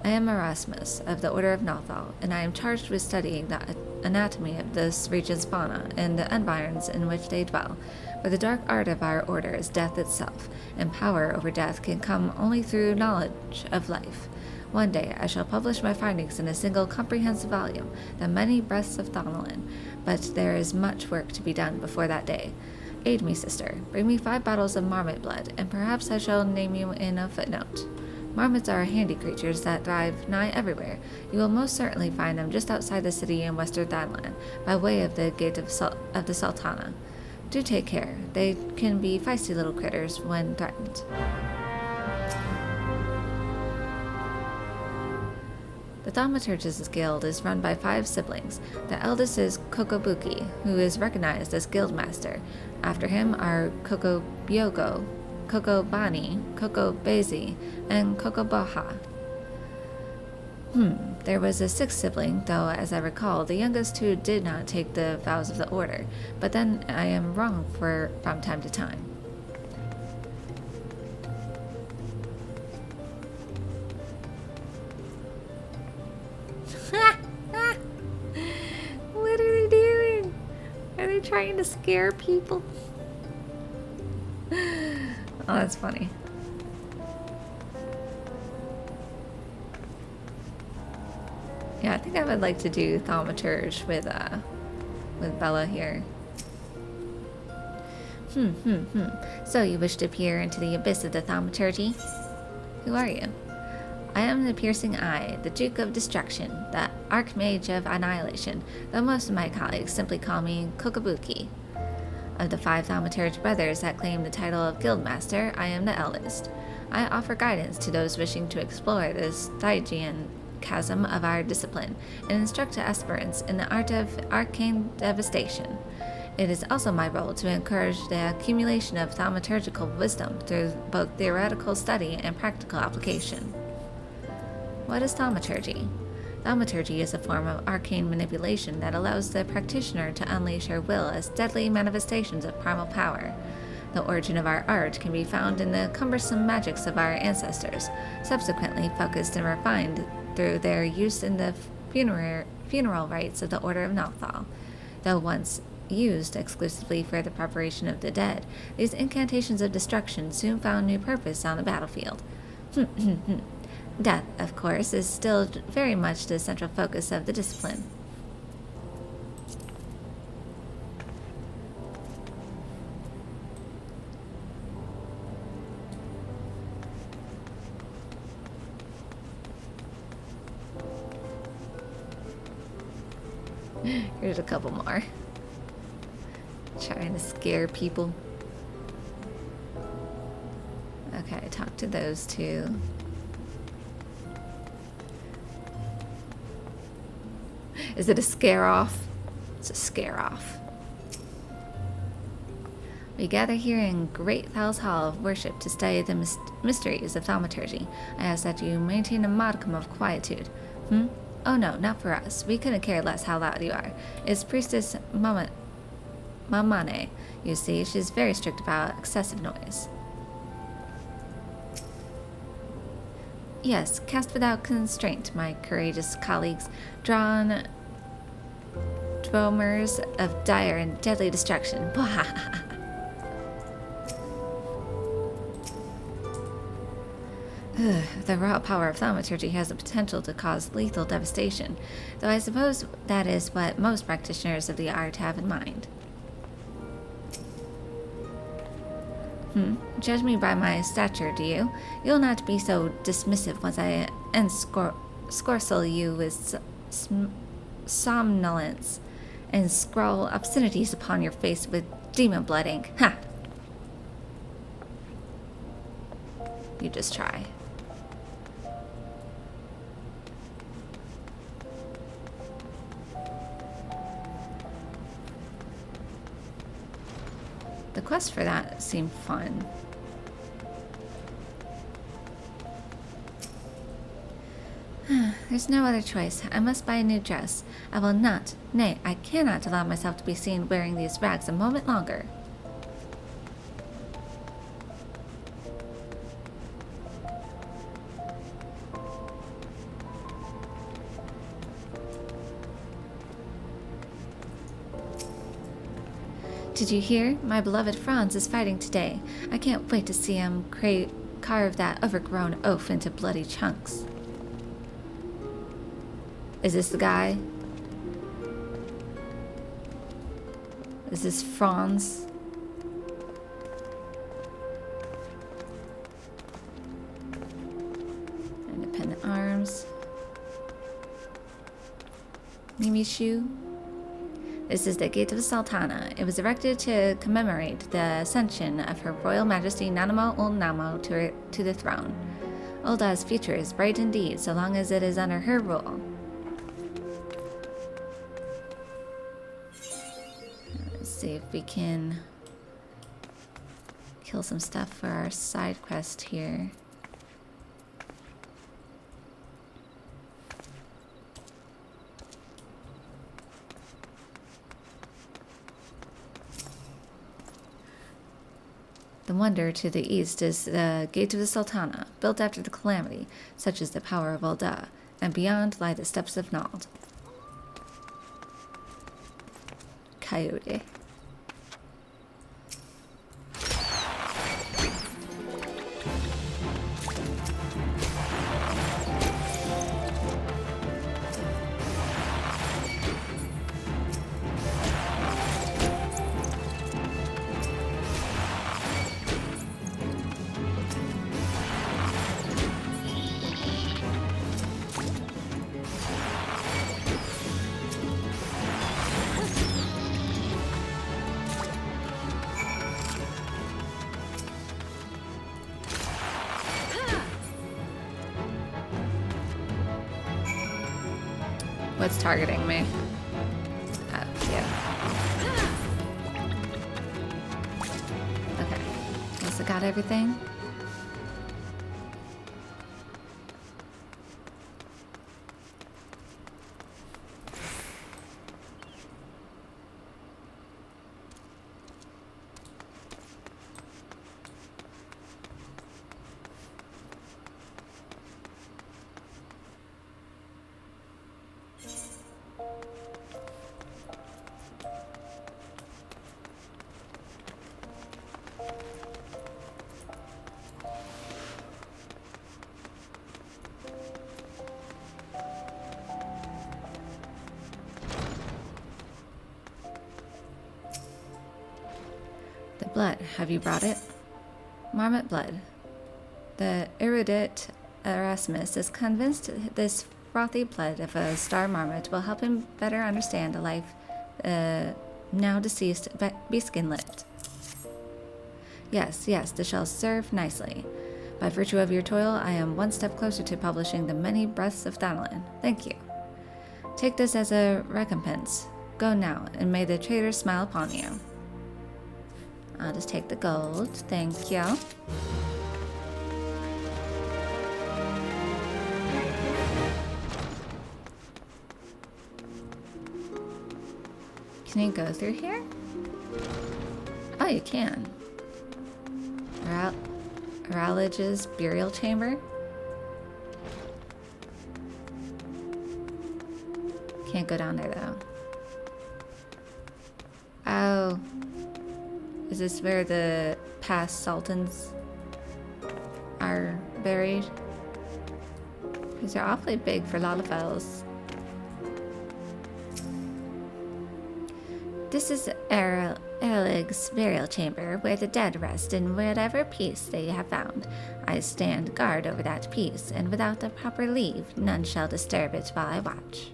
I am Erasmus of the Order of Nalthal, and I am charged with studying the anatomy of this region's fauna and the environs in which they dwell. For the dark art of our order is death itself, and power over death can come only through knowledge of life. One day I shall publish my findings in a single comprehensive volume, The Many Breaths of Thomlin, but there is much work to be done before that day. Aid me, sister. Bring me 5 bottles of marmot blood, and perhaps I shall name you in a footnote. Marmots are handy creatures that thrive nigh everywhere. You will most certainly find them just outside the city in western Thailand, by way of the Gate of the Sultana. Do take care. They can be feisty little critters when threatened. The Thaumaturgus Guild is run by 5 siblings. The eldest is Kokobuki, who is recognized as guildmaster. After him are Kokobyogo, Kokobani, Kokobezi, and Kokoboha. There was a 6th sibling, though, as I recall, the youngest 2 did not take the vows of the order, but then I am wrong from time to time. What are they doing? Are they trying to scare people? Oh, that's funny. Yeah, I think I would like to do Thaumaturge with Bella here. So you wish to peer into the abyss of the Thaumaturgy? Who are you? I am the Piercing Eye, the Duke of Destruction, the Archmage of Annihilation, though most of my colleagues simply call me Kokobuki. Of the 5 Thaumaturge brothers that claim the title of Guildmaster, I am the eldest. I offer guidance to those wishing to explore the Stygian chasm of our discipline, and instruct aspirants in the art of arcane devastation. It is also my role to encourage the accumulation of thaumaturgical wisdom through both theoretical study and practical application. What is thaumaturgy? Thaumaturgy is a form of arcane manipulation that allows the practitioner to unleash her will as deadly manifestations of primal power. The origin of our art can be found in the cumbersome magics of our ancestors, subsequently focused and refined through their use in the funeral rites of the Order of Nalthal. Though once used exclusively for the preparation of the dead, these incantations of destruction soon found new purpose on the battlefield. Death, of course, is still very much the central focus of the discipline. Here's a couple more. Trying to scare people. Okay, talk to those 2. Is it a scare off? It's a scare off. We gather here in Great Thal's Hall of Worship to study the mysteries of thaumaturgy. I ask that you maintain a modicum of quietude. Oh no, not for us. We couldn't care less how loud you are. It's Priestess Mamane. You see, she's very strict about excessive noise. Yes, cast without constraint, my courageous colleagues. Drawn dwomers of dire and deadly destruction. The raw power of thaumaturgy has the potential to cause lethal devastation, though I suppose that is what most practitioners of the art have in mind. Judge me by my stature, do you? You'll not be so dismissive once I ensorcel you with somnolence and scrawl obscenities upon your face with demon blood ink. Ha! You just try. The quest for that seemed fun. There's no other choice. I must buy a new dress. I will not, nay, I cannot allow myself to be seen wearing these rags a moment longer. Did you hear? My beloved Franz is fighting today. I can't wait to see him carve that overgrown oaf into bloody chunks. Is this the guy? Is this Franz? Independent arms. Mimishu. This is the Gate of the Sultana. It was erected to commemorate the ascension of Her Royal Majesty Nanamo Ul'Namo to the throne. Ul'dah's future is bright indeed, so long as it is under her rule. Let's see if we can kill some stuff for our side quest here. The wonder to the east is the Gate of the Sultana, built after the calamity, such is the power of Ul'dah, and beyond lie the steps of Nald. Coyote. What's targeting me? Yeah. Okay. Guess I got everything. Blood, have you brought it? Marmot blood. The erudite Erasmus is convinced this frothy blood of a star marmot will help him better understand the life now deceased Beastkinlet. Yes, this shall serve nicely. By virtue of your toil, I am one step closer to publishing the many breaths of Thanalan. Thank you. Take this as a recompense. Go now, and may the traitor smile upon you. I'll just take the gold. Thank you. Can you go through here? Oh, you can. Rallig's burial chamber. Can't go down there though. Oh. Is this where the past sultans are buried? These are awfully big for Lalafels. This is Erlig's burial chamber, where the dead rest in whatever piece they have found. I stand guard over that piece, and without a proper leave, none shall disturb it while I watch.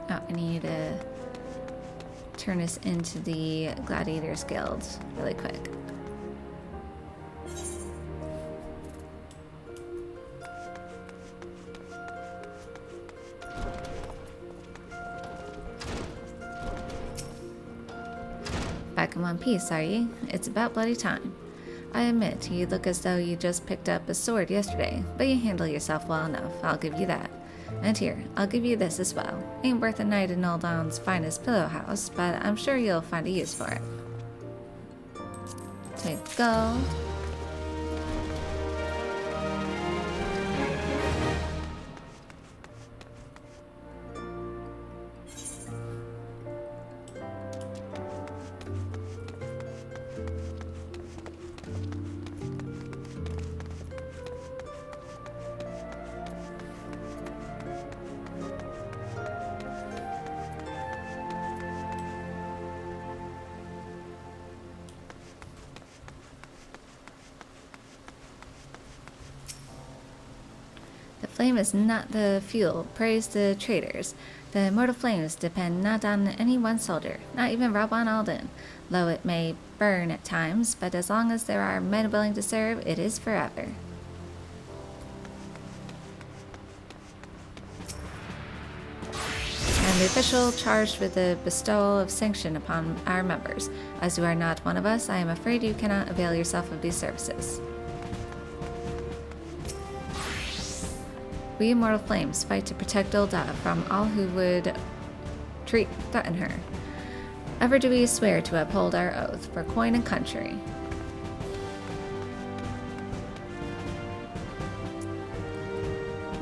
Oh, I need to turn us into the Gladiators Guild really quick. Back in one piece, are you? It's about bloody time. I admit, you look as though you just picked up a sword yesterday, but you handle yourself well enough, I'll give you that. And here, I'll give you this as well. Ain't worth a night in Ul'dah's finest pillow house, but I'm sure you'll find a use for it. Take gold. The flame is not the fuel, praise the traders. The immortal flames depend not on any one soldier, not even Rabban Aldin. Though it may burn at times, but as long as there are men willing to serve, it is forever. I am the official charged with the bestowal of sanction upon our members. As you are not one of us, I am afraid you cannot avail yourself of these services. We immortal flames fight to protect Ul'dah from all who would threaten her. Ever do we swear to uphold our oath for coin and country.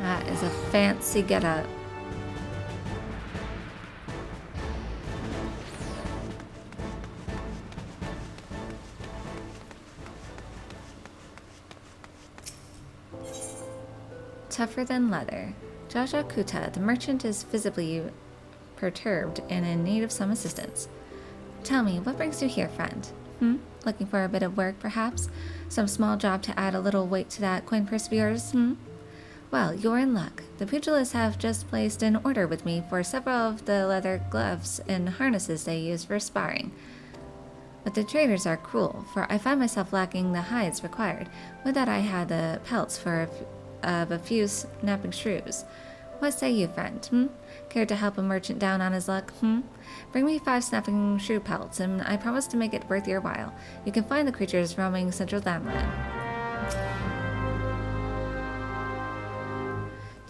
That is a fancy getup. Tougher than leather. Jaja Kuta, the merchant, is visibly perturbed and in need of some assistance. Tell me, what brings you here, friend? Looking for a bit of work, perhaps? Some small job to add a little weight to that coin purse of yours, Well, you're in luck. The pugilists have just placed an order with me for several of the leather gloves and harnesses they use for sparring. But the traders are cruel, for I find myself lacking the hides required. Would that I had the pelts of a few snapping shrews. What say you, friend, Care to help a merchant down on his luck, Bring me 5 snapping shrew pelts, and I promise to make it worth your while. You can find the creatures roaming central Lamland.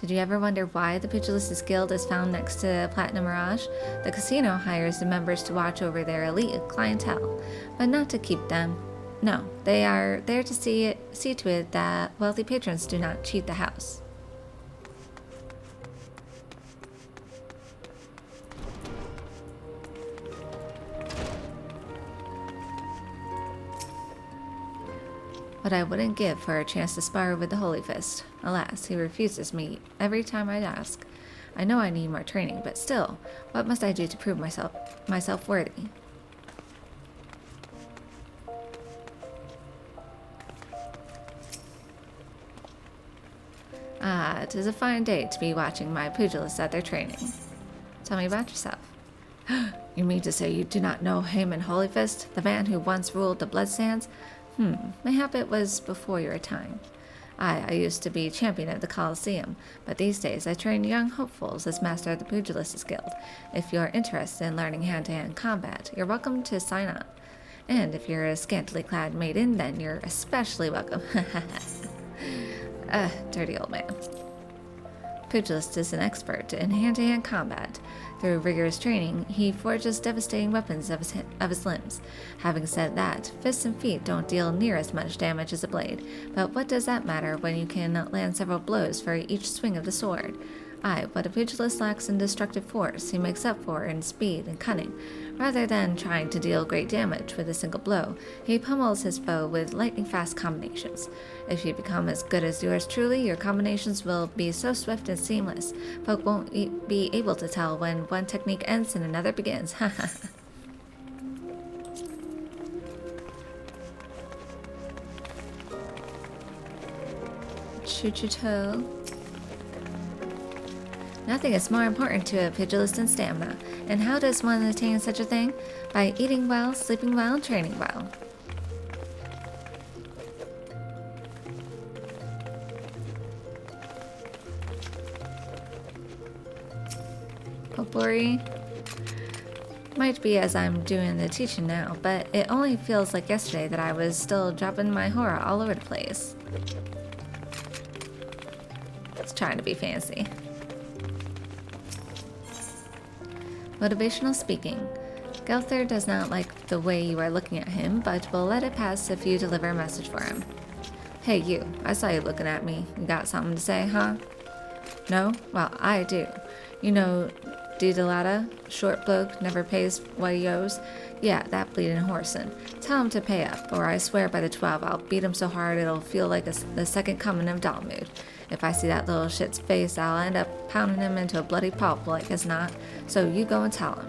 Did you ever wonder why the Pugilists Guild is found next to Platinum Mirage? The casino hires the members to watch over their elite clientele, but not to keep them. No, they are there to see to it that wealthy patrons do not cheat the house. What I wouldn't give for a chance to spar with the Holy Fist. Alas, he refuses me every time I ask. I know I need more training, but still, what must I do to prove myself worthy? Ah, it is a fine day to be watching my pugilists at their training. Tell me about yourself. You mean to say you do not know Haman Holyfist, the man who once ruled the Bloodsands? Mayhap it was before your time. I used to be champion of the Colosseum, but these days I train young hopefuls as master of the Pugilists Guild. If you're interested in learning hand-to-hand combat, you're welcome to sign up. And if you're a scantily clad maiden, then you're especially welcome. Dirty old man. Pugilist is an expert in hand-to-hand combat. Through rigorous training, he forges devastating weapons of his limbs. Having said that, fists and feet don't deal near as much damage as a blade, but what does that matter when you can land several blows for each swing of the sword? Aye, what a pugilist lacks in destructive force, he makes up for in speed and cunning. Rather than trying to deal great damage with a single blow, he pummels his foe with lightning-fast combinations. If you become as good as yours truly, your combinations will be so swift and seamless, folk won't be able to tell when one technique ends and another begins. Haha. Shoot your toe. Nothing is more important to a pugilist than stamina. And how does one attain such a thing? By eating well, sleeping well, and training well. Potpourri. Might be as I'm doing the teaching now, but it only feels like yesterday that I was still dropping my horror all over the place. It's trying to be fancy. Motivational speaking. Gelther does not like the way you are looking at him, but will let it pass if you deliver a message for him. Hey you, I saw you looking at me. You got something to say, huh? No? Well, I do. You know Ul'dah, short bloke, never pays what he owes? Yeah, that bleeding horsin'. Tell him to pay up, or I swear by the 12 I'll beat him so hard it'll feel like the second coming of Dalmood. If I see that little shit's face, I'll end up pounding him into a bloody pulp like as not, so you go and tell him.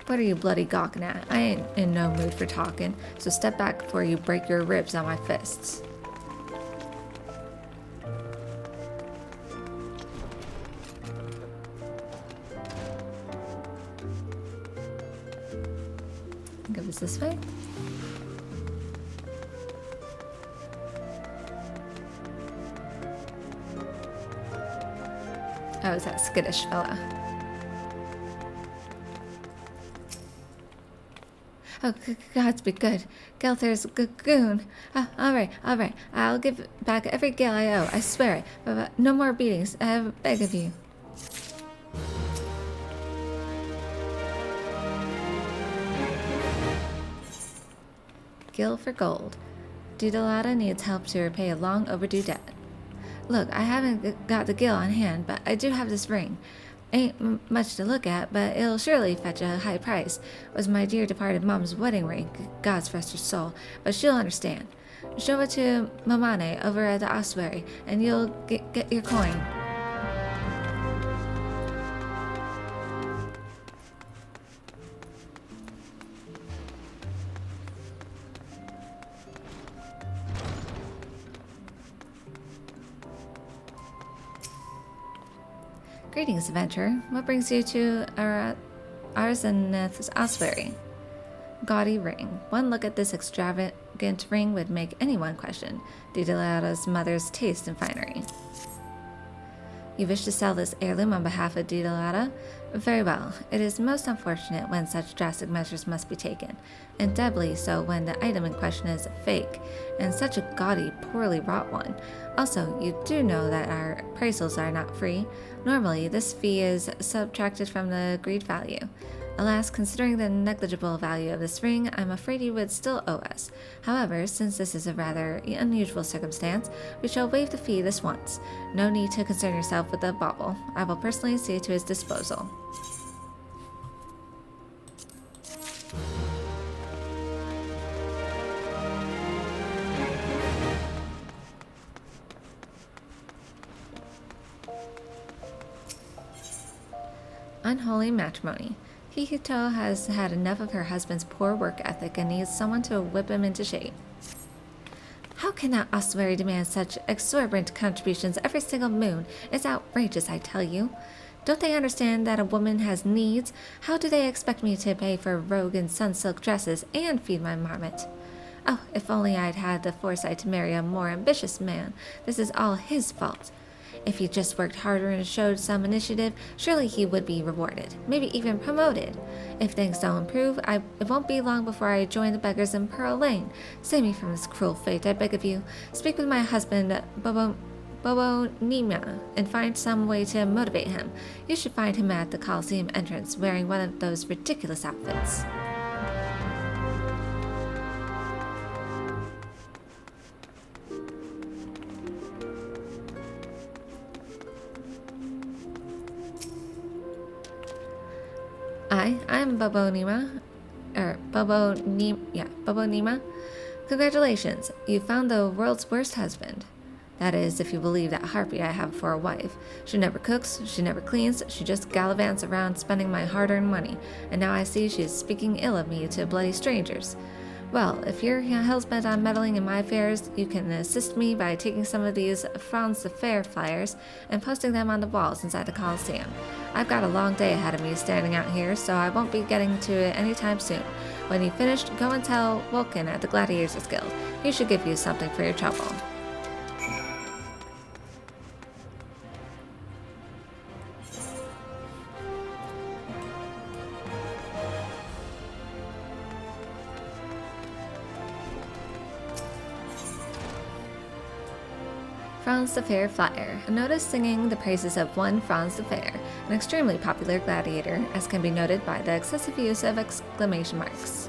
What are you bloody gawking at? I ain't in no mood for talking, so step back before you break your ribs on my fists. Go this way. Oh, it's that skittish fella. Oh, gods be good. Gelther's a goon. All right. I'll give back every gil I owe. I swear it. But no more beatings. I beg of you. Gil for gold. Ul'dah needs help to repay a long overdue debt. Look, I haven't got the gil on hand, but I do have this ring. Ain't much to look at, but it'll surely fetch a high price. Was my dear departed mom's wedding ring, God's rest her soul, but she'll understand. Show it to Mamane over at the ossuary, and you'll get your coin. Greetings, adventurer. What brings you to Arzaneth's ossuary? Gaudy ring. One look at this extravagant ring would make anyone question Ul'dah's mother's taste in finery. You wish to sell this heirloom on behalf of Ul'dah? Very well. It is most unfortunate when such drastic measures must be taken, and doubly so when the item in question is fake, and such a gaudy, poorly wrought one. Also, you do know that our appraisals are not free. Normally, this fee is subtracted from the agreed value. Alas, considering the negligible value of this ring, I'm afraid you would still owe us. However, since this is a rather unusual circumstance, we shall waive the fee this once. No need to concern yourself with the bauble. I will personally see to his disposal. Unholy matrimony. Hihito has had enough of her husband's poor work ethic and needs someone to whip him into shape. How can that ossuary demand such exorbitant contributions every single moon? It's outrageous, I tell you. Don't they understand that a woman has needs? How do they expect me to pay for rogue and sun-silk dresses and feed my marmot? Oh, if only I'd had the foresight to marry a more ambitious man. This is all his fault. If he just worked harder and showed some initiative, surely he would be rewarded, maybe even promoted. If things don't improve, it won't be long before I join the beggars in Pearl Lane. Save me from this cruel fate, I beg of you. Speak with my husband, Bobo Nima, and find some way to motivate him. You should find him at the Coliseum entrance, wearing one of those ridiculous outfits. I'm Bobo Nima. Bobo Nima. Congratulations, you found the world's worst husband. That is, if you believe that harpy I have for a wife. She never cooks, she never cleans, she just gallivants around spending my hard-earned money, and now I see she is speaking ill of me to bloody strangers. Well, if you're hell's-bent on meddling in my affairs, you can assist me by taking some of these France Affair flyers and posting them on the walls inside the Coliseum. I've got a long day ahead of me standing out here, so I won't be getting to it anytime soon. When you've finished, go and tell Vulcan at the Gladiators Guild. He should give you something for your trouble. Franz the Fair Flyer, a notice singing the praises of one Franz the Fair, an extremely popular gladiator, as can be noted by the excessive use of exclamation marks.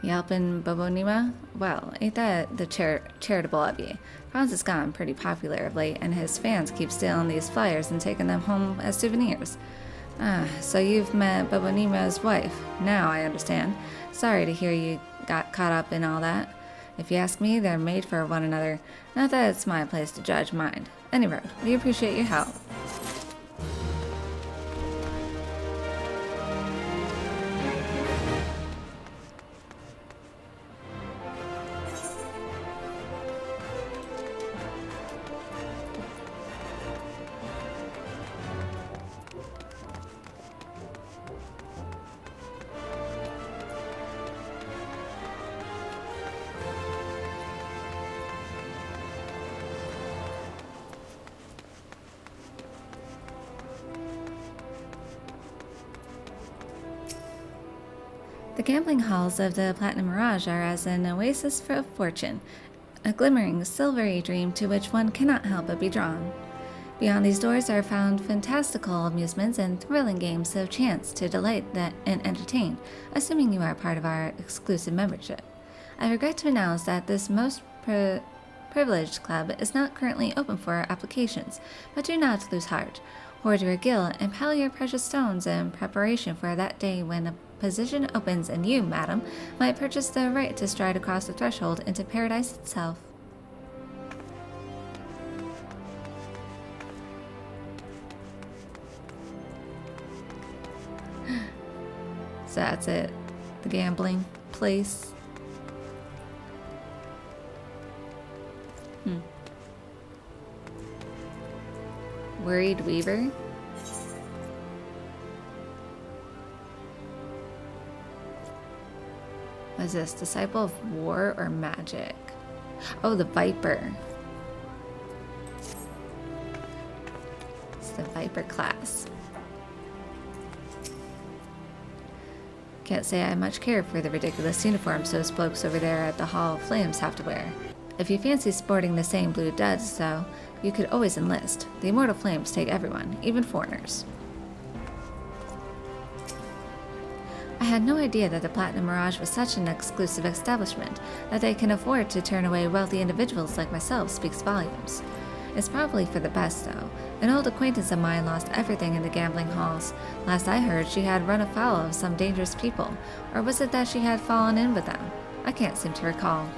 Yelpin' Bobonima? Well, ain't that the charitable of ye? Franz has gotten pretty popular of late, and his fans keep stealing these flyers and taking them home as souvenirs. Ah, so you've met Bobonima's wife. Now I understand. Sorry to hear you got caught up in all that. If you ask me, they're made for one another. Not that it's my place to judge mine. Anyway, we appreciate your help. The gambling halls of the Platinum Mirage are as an oasis of fortune, a glimmering, silvery dream to which one cannot help but be drawn. Beyond these doors are found fantastical amusements and thrilling games of chance to delight and entertain, assuming you are part of our exclusive membership. I regret to announce that this most privileged club is not currently open for applications, but do not lose heart. Hoard your gil and pile your precious stones in preparation for that day when a position opens and you, madam, might purchase the right to stride across the threshold into paradise itself. So that's it. The gambling place. Worried Weaver? What is this? Disciple of War or Magic? Oh, the Viper. It's the Viper class. Can't say I much care for the ridiculous uniforms those blokes over there at the Hall of Flames have to wear. If you fancy sporting the same blue duds, though, you could always enlist. The Immortal Flames take everyone, even foreigners. I had no idea that the Platinum Mirage was such an exclusive establishment. That they can afford to turn away wealthy individuals like myself speaks volumes. It's probably for the best, though. An old acquaintance of mine lost everything in the gambling halls. Last I heard, she had run afoul of some dangerous people. Or was it that she had fallen in with them? I can't seem to recall.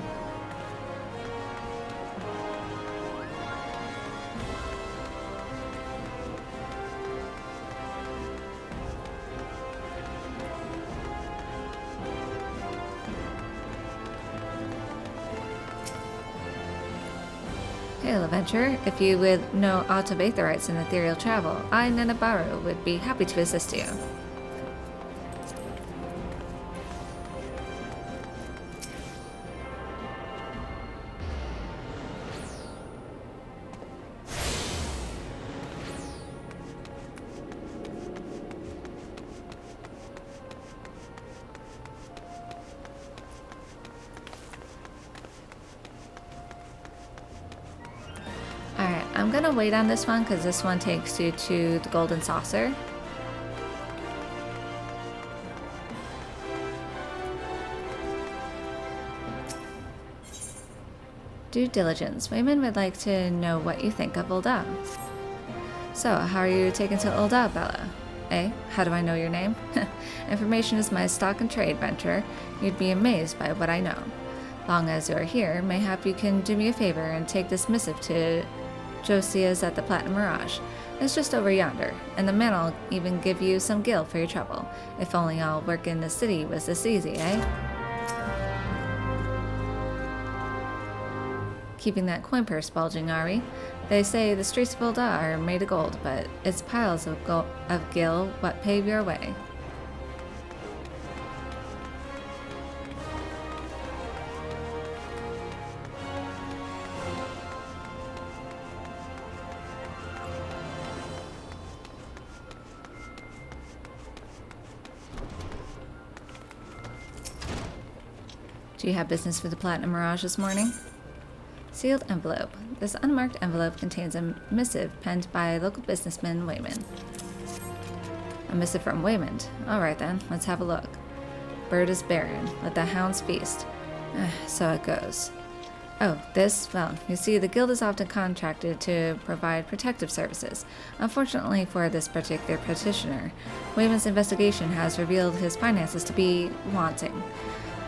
Hail, adventurer. If you would know aught of Aetherites and ethereal travel, I, Nenabaru, would be happy to assist you. I'm gonna wait on this one because this one takes you to the Golden Saucer. Due diligence. Wayman would like to know what you think of Ul'dah. So, how are you taken to Ul'dah, Bella? Eh? How do I know your name? Information is my stock and trade, venturer. You'd be amazed by what I know. Long as you're here, mayhap you can do me a favor and take this missive to Josiah's at the Platinum Mirage. It's just over yonder, and the man'll even give you some gil for your trouble. If only all work in the city was this easy, eh? Keeping that coin purse bulging, are we? They say the streets of Ul'dah are made of gold, but it's piles of gil what pave your way. Do you have business for the Platinum Mirage this morning? Sealed envelope. This unmarked envelope contains a missive penned by local businessman Waymond. A missive from Waymond. Alright then, let's have a look. Bird is barren. Let the hounds feast. So it goes. Oh, this? Well, you see, the guild is often contracted to provide protective services. Unfortunately for this particular petitioner, Waymond's investigation has revealed his finances to be wanting.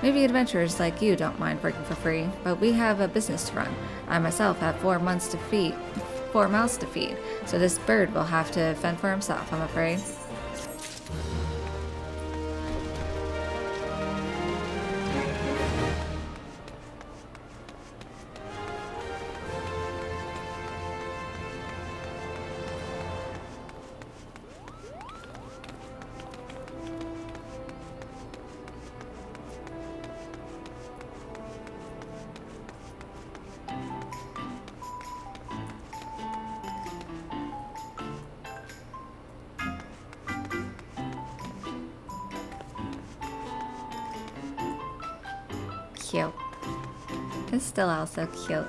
Maybe adventurers like you don't mind working for free, but we have a business to run. I myself have 4 mouths to feed, so this bird will have to fend for himself, I'm afraid. Cute. It's still also cute.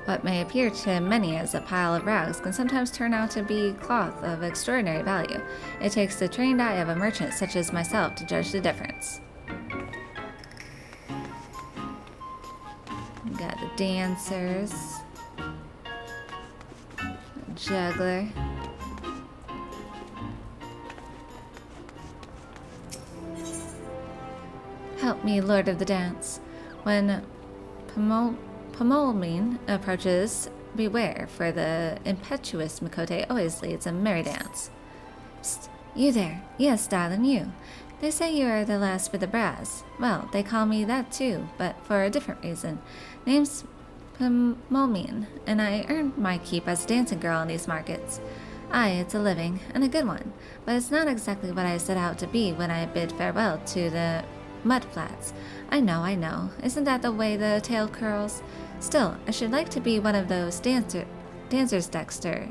What may appear to many as a pile of rags can sometimes turn out to be cloth of extraordinary value. It takes the trained eye of a merchant such as myself to judge the difference. We got the dancers, a juggler. Help me, Lord of the Dance. When Pomolmin approaches, beware, for the impetuous Mikote always leads a merry dance. Psst, you there. Yes, darling, you. They say you are the last with the brass. Well, they call me that too, but for a different reason. Name's Pomolmin, and I earned my keep as a dancing girl in these markets. Aye, it's a living, and a good one, but it's not exactly what I set out to be when I bid farewell to the mud flats. I know. Isn't that the way the tale curls? Still, I should like to be one of those dancers, Dexter.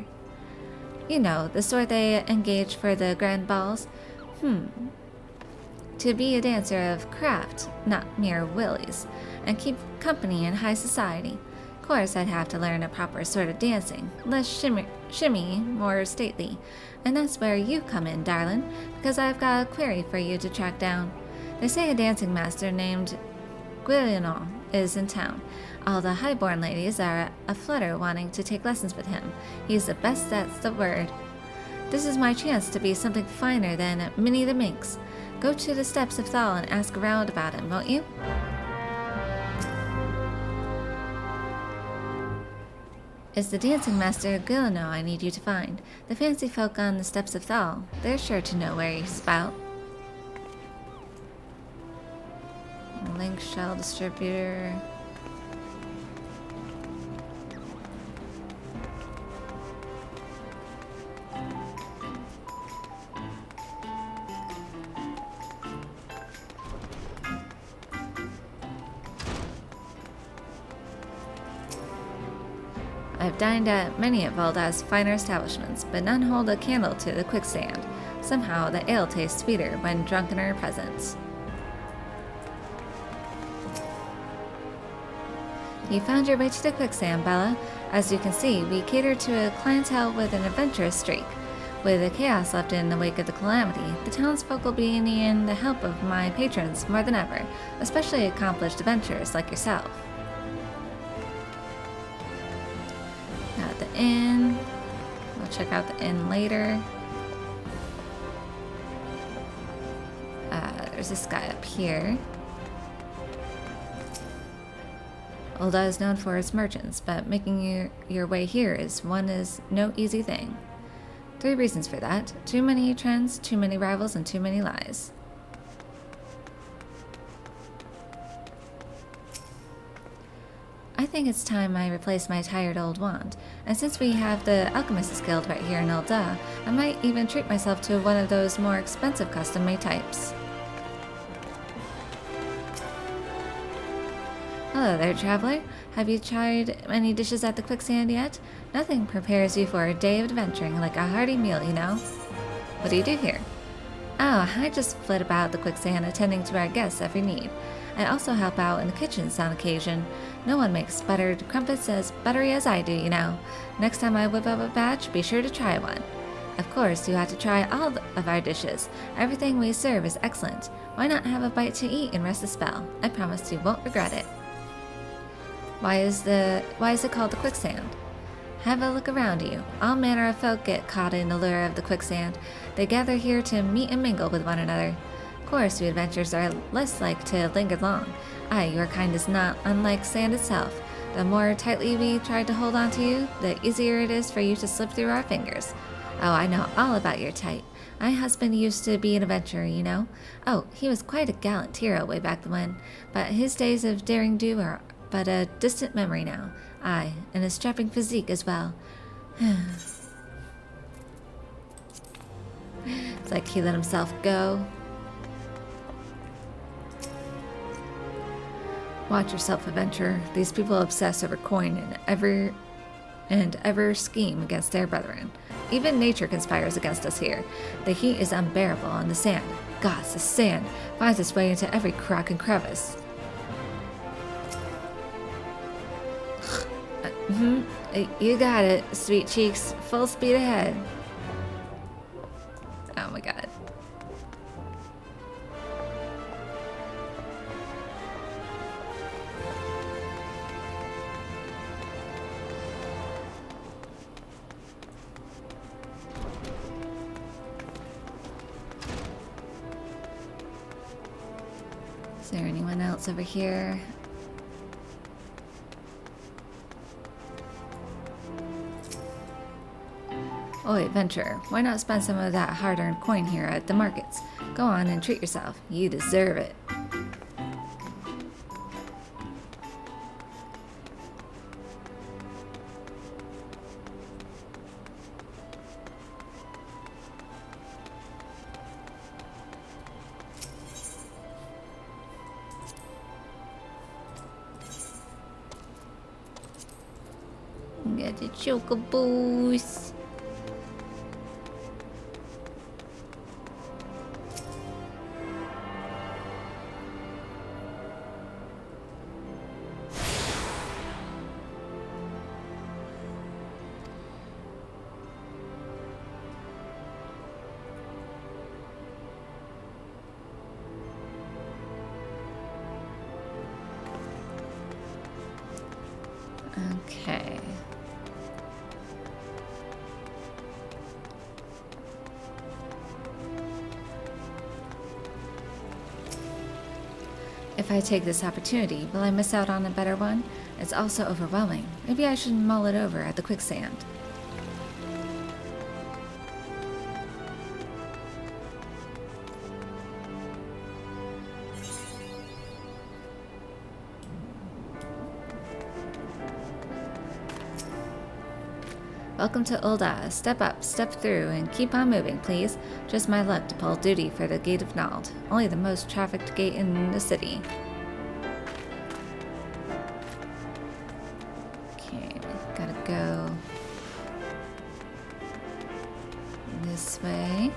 You know, the sort they engage for the grand balls. To be a dancer of craft, not mere willies, and keep company in high society. Of course, I'd have to learn a proper sort of dancing, less shimmy, more stately. And that's where you come in, darling, because I've got a query for you to track down. They say a dancing master named Guillenon is in town. All the highborn ladies are aflutter wanting to take lessons with him. He's the best, that's the word. This is my chance to be something finer than Minnie the Minx. Go to the steps of Thal and ask around about him, won't you? It's the dancing master Guillenon I need you to find. The fancy folk on the steps of Thal, they're sure to know where he's about. Link shell distributor. I've dined at many of Ul'dah's finer establishments, but none hold a candle to the quicksand. Somehow the ale tastes sweeter when drunk in her presence. You found your way to the quicksand, Bella. As you can see, we cater to a clientele with an adventurous streak. With the chaos left in the wake of the calamity, the townsfolk will be needing the help of my patrons more than ever, especially accomplished adventurers like yourself. Got the inn. We'll check out the inn later. There's this guy up here. Ul'dah is known for its merchants, but making your way here is no easy thing. 3 reasons for that. Too many trends, too many rivals, and too many lies. I think it's time I replace my tired old wand, and since we have the Alchemist's Guild right here in Ul'dah, I might even treat myself to one of those more expensive custom-made types. Hello there, traveler. Have you tried any dishes at the quicksand yet? Nothing prepares you for a day of adventuring like a hearty meal, you know. What do you do here? Oh, I just flit about the quicksand attending to our guests' every need. I also help out in the kitchens on occasion. No one makes buttered crumpets as buttery as I do, you know. Next time I whip up a batch, be sure to try one. Of course, you have to try all of our dishes. Everything we serve is excellent. Why not have a bite to eat and rest a spell? I promise you won't regret it. Why is it called the quicksand? Have a look around you. All manner of folk get caught in the lure of the quicksand. They gather here to meet and mingle with one another. Of course, you adventurers are less like to linger long. Your kind is not unlike sand itself. The more tightly we try to hold on to you, the easier it is for you to slip through our fingers. Oh, I know all about your type. My husband used to be an adventurer, you know. Oh, he was quite a gallant hero way back when, but his days of daring do are but a distant memory now. Aye, and a strapping physique as well. It's like he let himself go. Watch yourself, adventurer. These people obsess over coin and ever scheme against their brethren. Even nature conspires against us here. The heat is unbearable, and the sand, gods, the sand, finds its way into every crack and crevice. You got it, sweet cheeks. Full speed ahead. Oh my god. Is there anyone else over here? Oi, adventurer, why not spend some of that hard-earned coin here at the markets? Go on and treat yourself. You deserve it. Get the chocobos. Okay. If I take this opportunity, will I miss out on a better one? It's also overwhelming. Maybe I should mull it over at the quicksand. Welcome to Ul'dah. Step up, step through, and keep on moving, please. Just my luck to pull duty for the Gate of Nald, only the most trafficked gate in the city. Okay, gotta go this way.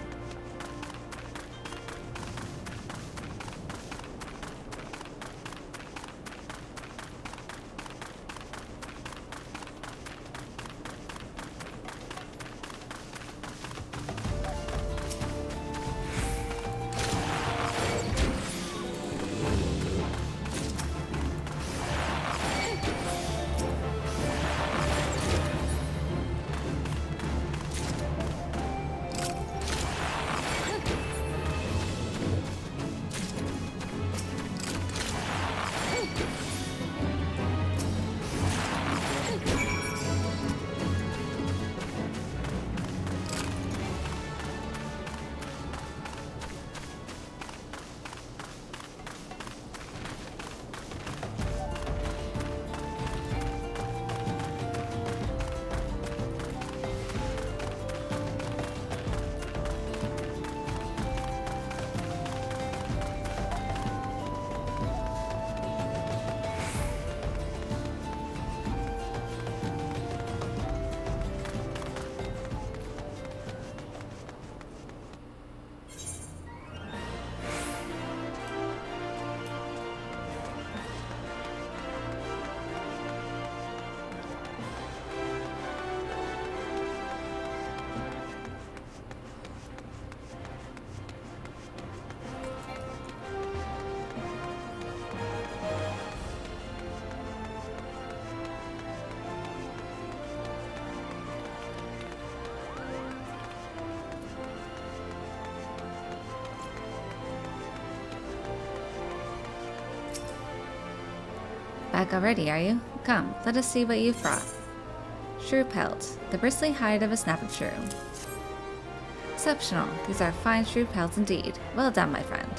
back already, are you? Come, let us see what you've brought. Shrew pelt, the bristly hide of a snapping shrew. Exceptional. These are fine shrew pelts indeed. Well done, my friend.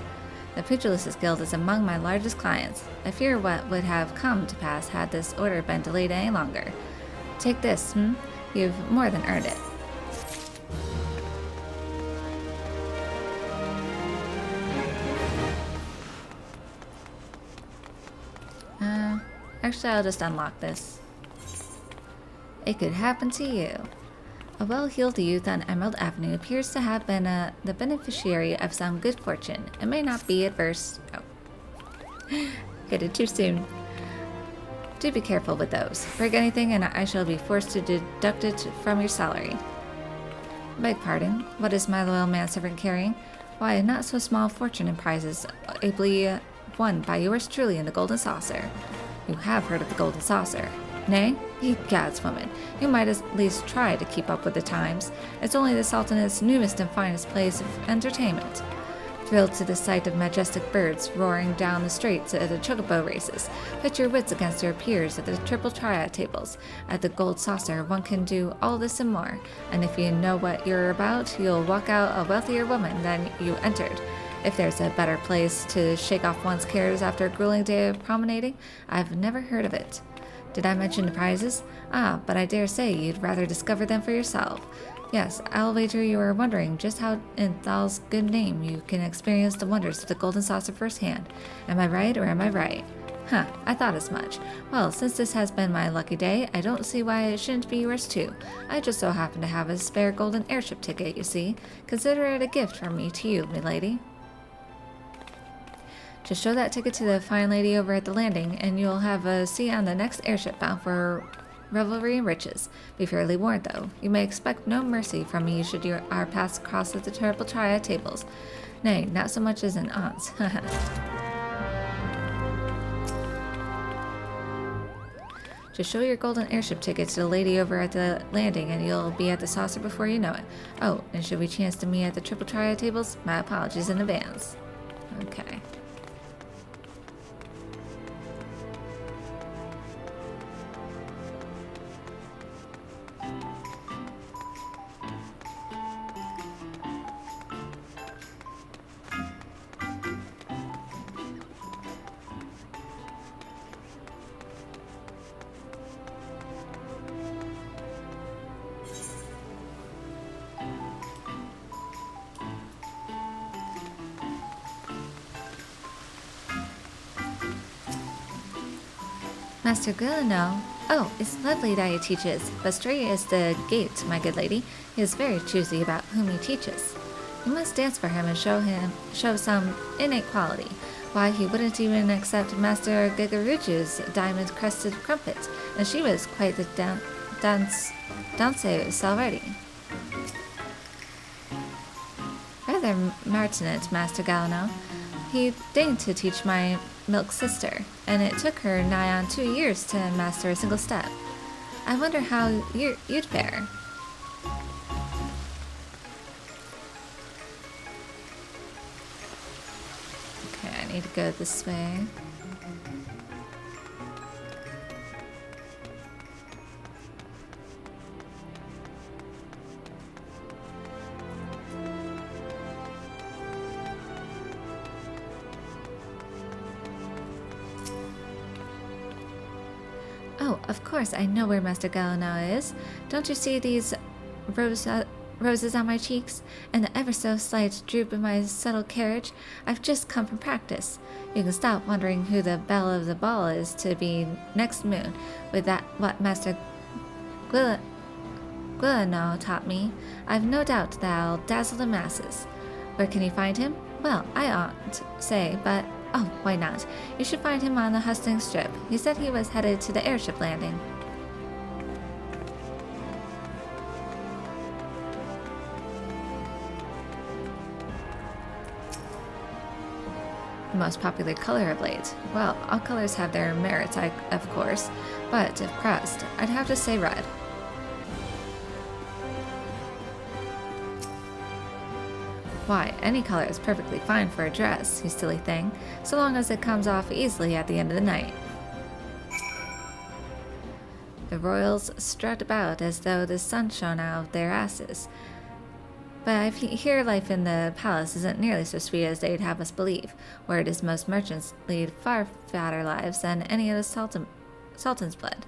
The Pugilist's Guild is among my largest clients. I fear what would have come to pass had this order been delayed any longer. Take this, You've more than earned it. Actually, I'll just unlock this. It could happen to you. A well-heeled youth on Emerald Avenue appears to have been the beneficiary of some good fortune and may not be adverse. Oh. Hit it too soon. Do be careful with those. Break anything and I shall be forced to deduct it from your salary. Beg pardon, what is my loyal manservant carrying? Why, a not so small fortune in prizes, ably won by yours truly in the Golden Saucer. You have heard of the Golden Saucer. Nay? Egads, woman, you might at least try to keep up with the times. It's only the Sultan's newest and finest place of entertainment. Thrilled to the sight of majestic birds roaring down the streets at the chocobo races, pit your wits against your peers at the triple triad tables. At the Gold Saucer, one can do all this and more, and if you know what you're about, you'll walk out a wealthier woman than you entered. If there's a better place to shake off one's cares after a grueling day of promenading, I've never heard of it. Did I mention the prizes? Ah, but I dare say you'd rather discover them for yourself. Yes, I'll wager you are wondering just how in Thal's good name you can experience the wonders of the Golden Saucer firsthand. Am I right or am I right? Huh, I thought as much. Well, since this has been my lucky day, I don't see why it shouldn't be yours too. I just so happen to have a spare golden airship ticket, you see. Consider it a gift from me to you, milady. Just show that ticket to the fine lady over at the landing, and you'll have a seat on the next airship bound for revelry and riches. Be fairly warned, though. You may expect no mercy from me should you are passed across the triple triad tables. Nay, not so much as an aunt's. Just show your golden airship ticket to the lady over at the landing, and you'll be at the saucer before you know it. Oh, and should we chance to meet at the triple triad tables? My apologies in advance. Okay. Master Guileno. Oh, it's lovely that he teaches, but straight is the gate, my good lady. He is very choosy about whom he teaches. You must dance for him and show some innate quality. Why, he wouldn't even accept Master Gigaruju's diamond-crested crumpet, and she was quite the danseuse already. Rather martinet, Master Galeno. He deigned to teach my milk sister, and it took her nigh on 2 years to master a single step. I wonder how you'd fare. Okay, I need to go this way. Oh, of course, I know where Master Galeno is. Don't you see these roses on my cheeks, and the ever so slight droop in my subtle carriage? I've just come from practice. You can stop wondering who the belle of the ball is to be next moon, with that what Master Guileno taught me. I've no doubt that I'll dazzle the masses. Where can you find him? Well, I oughtn't say, but oh, why not? You should find him on the hustling strip. He said he was headed to the airship landing. The most popular color of late. Well, all colors have their merits, of course, but if pressed, I'd have to say red. Why, any color is perfectly fine for a dress, you silly thing, so long as it comes off easily at the end of the night. The royals strut about as though the sun shone out of their asses. But I hear life in the palace isn't nearly so sweet as they'd have us believe. Word is most merchants lead far fatter lives than any of the sultan's blood.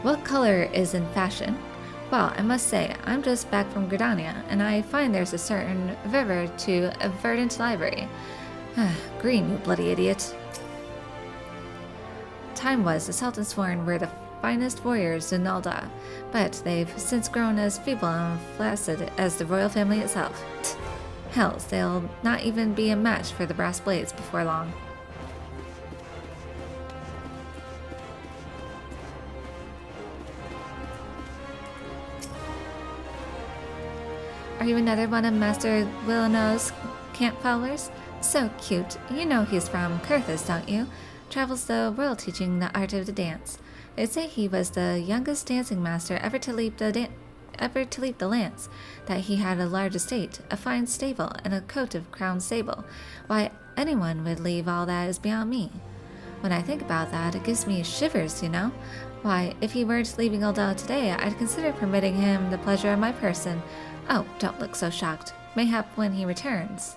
What color is in fashion? Well, I must say, I'm just back from Gridania, and I find there's a certain fervor to a verdant library. Green, you bloody idiot. Time was the Sultansworn were the finest warriors in Ul'dah, but they've since grown as feeble and flaccid as the royal family itself. Hells, they'll not even be a match for the brass blades before long. Are you another one of Master Willinow's camp followers? So cute. You know he's from Kurthis, don't you? Travels the world teaching the art of the dance. They say he was the youngest dancing master ever to leap the lance, that he had a large estate, a fine stable, and a coat of crown sable. Why anyone would leave all that is beyond me. When I think about that, it gives me shivers, you know? Why, if he weren't leaving Ul'dah today, I'd consider permitting him the pleasure of my person. Oh, don't look so shocked. Mayhap when he returns.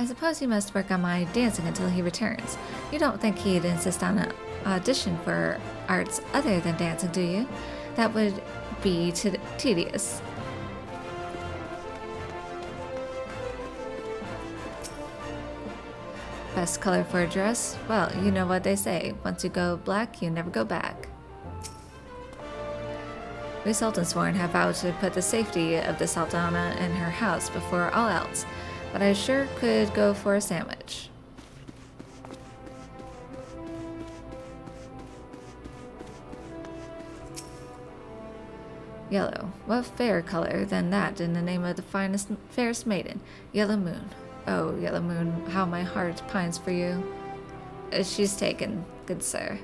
I suppose you must work on my dancing until he returns. You don't think he'd insist on an audition for arts other than dancing, do you? That would be tedious. Best color for a dress? Well, you know what they say. Once you go black, you never go back. We Sultansworn have vowed to put the safety of the Sultana and her house before all else, but I sure could go for a sandwich. Yellow. What fairer color than that in the name of the finest, fairest maiden? Yellow Moon. Oh, Yellow Moon, how my heart pines for you. She's taken, good sir.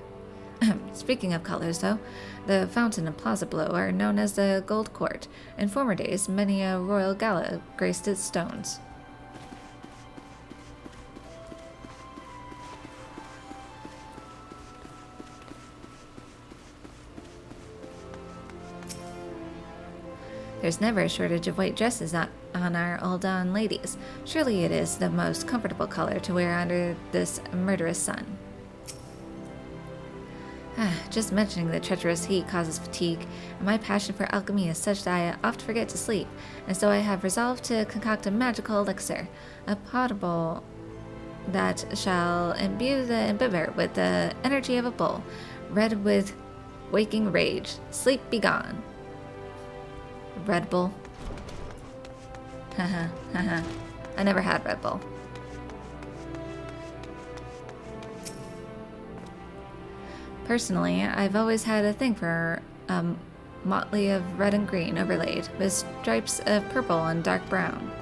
Speaking of colors, though, the fountain and plaza below are known as the Gold Court. In former days, many a royal gala graced its stones. There's never a shortage of white dresses on our Ul'dah ladies. Surely it is the most comfortable color to wear under this murderous sun. Just mentioning the treacherous heat causes fatigue, and my passion for alchemy is such that I oft forget to sleep, and so I have resolved to concoct a magical elixir, a potable that shall imbue the imbibber with the energy of a bull, red with waking rage. Sleep be gone. Red Bull. Haha, haha. I never had Red Bull. Personally, I've always had a thing for a motley of red and green overlaid, with stripes of purple and dark brown.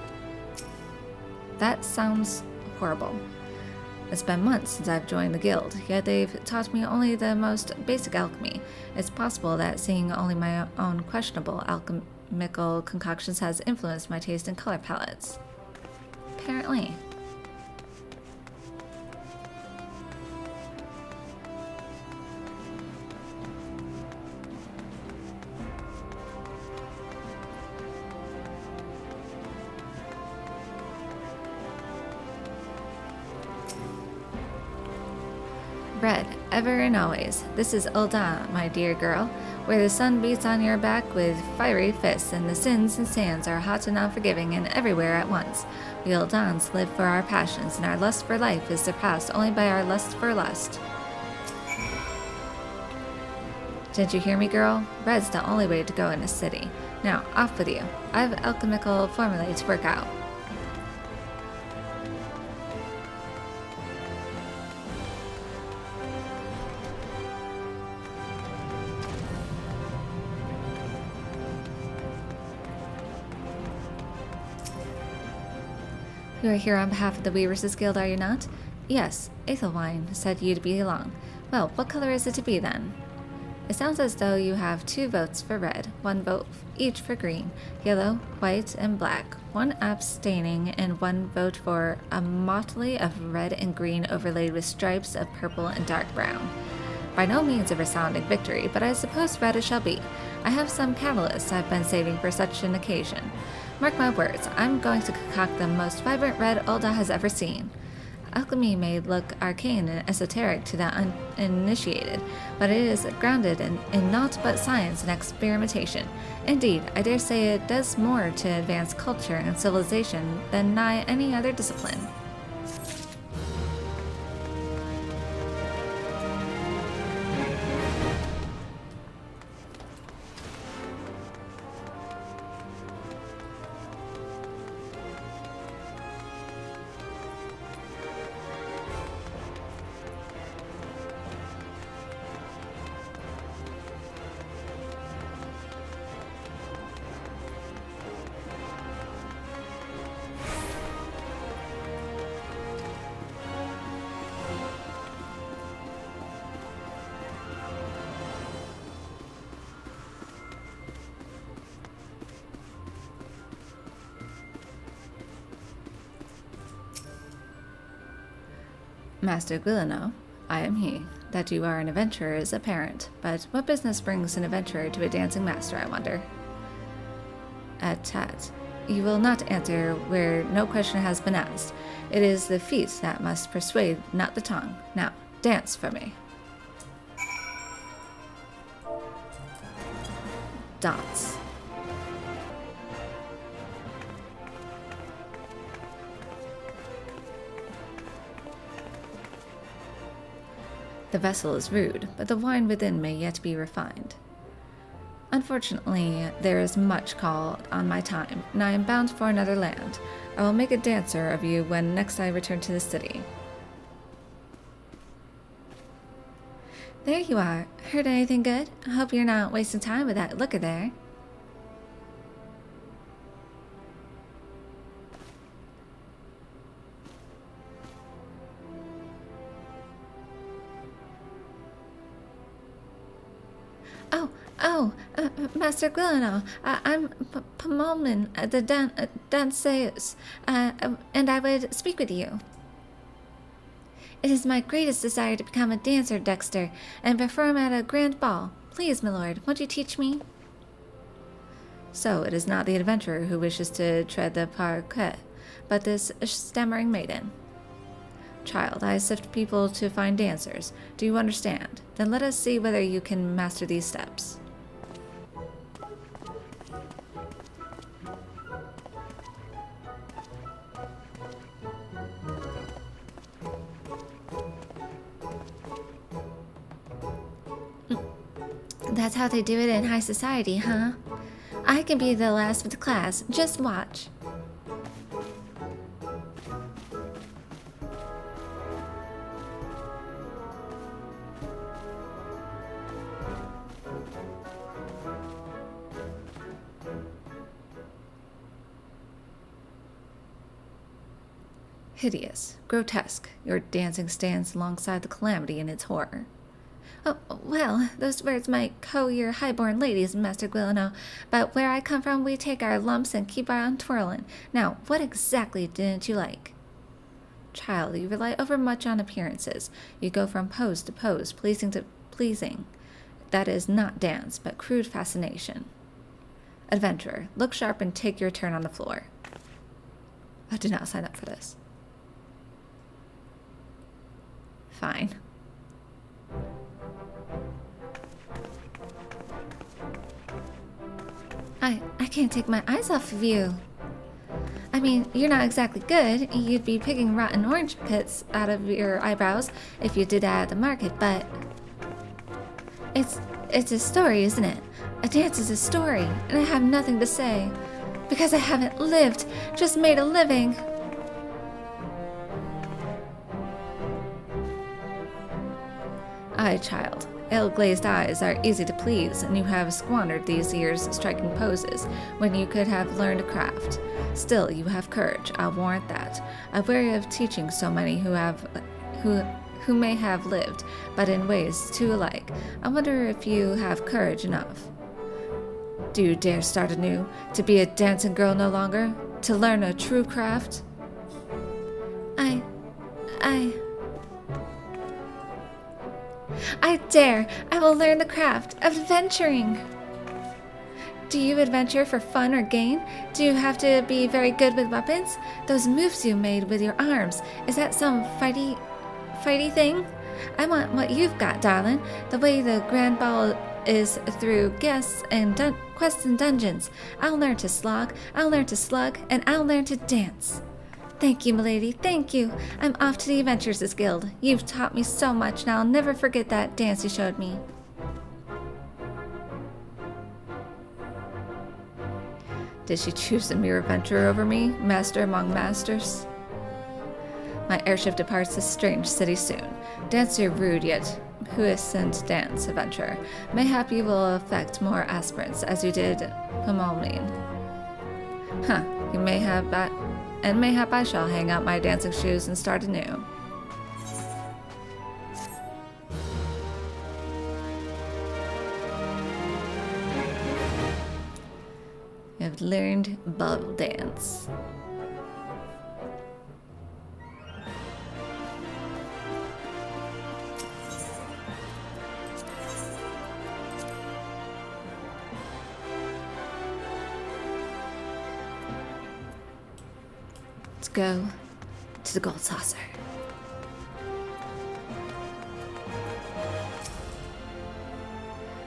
That sounds horrible. It's been months since I've joined the guild, yet they've taught me only the most basic alchemy. It's possible that seeing only my own questionable alchemical concoctions has influenced my taste in color palettes. Apparently. Red, ever and always. This is Ul'dah, my dear girl, where the sun beats on your back with fiery fists, and the sins and sands are hot and unforgiving and everywhere at once. We Ul'dahs live for our passions, and our lust for life is surpassed only by our lust for lust. Did you hear me, girl? Red's the only way to go in a city. Now, off with you. I have alchemical formulae to work out. You are here on behalf of the Weavers' Guild, are you not? Yes, Ethelwine said you to be along. Well, what color is it to be, then? It sounds as though you have 2 votes for red, 1 vote each for green, yellow, white, and black, 1 abstaining, and 1 vote for a motley of red and green overlaid with stripes of purple and dark brown. By no means a resounding victory, but I suppose red it shall be. I have some catalysts I've been saving for such an occasion. Mark my words, I'm going to concoct the most vibrant red Ul'dah has ever seen. Alchemy may look arcane and esoteric to the uninitiated, but it is grounded in naught but science and experimentation. Indeed, I dare say it does more to advance culture and civilization than nigh any other discipline. Master Guileno, I am he. That you are an adventurer is apparent, but what business brings an adventurer to a dancing master, I wonder? Tat. You will not answer where no question has been asked. It is the feet that must persuade, not the tongue. Now, dance for me. Dots. The vessel is rude, but the wine within may yet be refined. Unfortunately, there is much call on my time, and I am bound for another land. I will make a dancer of you when next I return to the city. There you are. Heard anything good? I hope you're not wasting time with that looker there. Master Guileno, I'm Pomolman, the danseuse, and I would speak with you. It is my greatest desire to become a dancer, Dexter, and perform at a grand ball. Please, my lord, won't you teach me? So it is not the adventurer who wishes to tread the parquet, but this stammering maiden. Child, I sift people to find dancers. Do you understand? Then let us see whether you can master these steps. That's how they do it in high society, huh? I can be the last of the class. Just watch. Hideous, grotesque, your dancing stands alongside the calamity in its horror. Oh, well, those words might cow your high-born ladies, Master Guileno, but where I come from, we take our lumps and keep on twirling. Now, what exactly didn't you like? Child, you rely overmuch on appearances. You go from pose to pose, pleasing to pleasing. That is not dance, but crude fascination. Adventurer, look sharp and take your turn on the floor. I did not sign up for this. Fine. I can't take my eyes off of you. I mean, you're not exactly good. You'd be picking rotten orange pits out of your eyebrows if you did that at the market, but... It's a story, isn't it? A dance is a story, and I have nothing to say. Because I haven't lived, just made a living. Aye, child. Ale-glazed eyes are easy to please, and you have squandered these years striking poses, when you could have learned a craft. Still, you have courage, I'll warrant that. I'm weary of teaching so many who who may have lived, but in ways too alike. I wonder if you have courage enough. Do you dare start anew? To be a dancing girl no longer? To learn a true craft? I dare! I will learn the craft of adventuring! Do you adventure for fun or gain? Do you have to be very good with weapons? Those moves you made with your arms, is that some fighty thing? I want what you've got, darling. The way the grand ball is through quests and dungeons. I'll learn to slog, I'll learn to slug, and I'll learn to dance. Thank you, milady, thank you. I'm off to the Adventurers Guild. You've taught me so much, and I'll never forget that dance you showed me. Did she choose a mere adventurer over me, master among masters? My airship departs this strange city soon. Dance your rude yet puissant dance, adventurer. Mayhap you will affect more aspirants, as you did Pumalmine. Huh, you may have that. And mayhap I shall hang out my dancing shoes and start anew. You have learned bubble dance. Go to the gold saucer.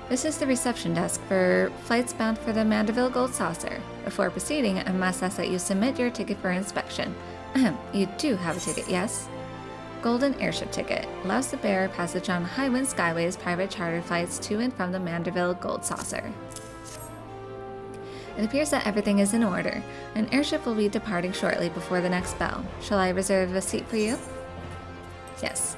This is the reception desk for flights bound for the Mandeville Gold Saucer. Before proceeding, I must ask that you submit your ticket for inspection. You do have a ticket, yes? Golden airship ticket. Allows the bearer passage on Highwind Skyways private charter flights to and from the Mandeville Gold Saucer. It appears that everything is in order. An airship will be departing shortly before the next bell. Shall I reserve a seat for you? Yes.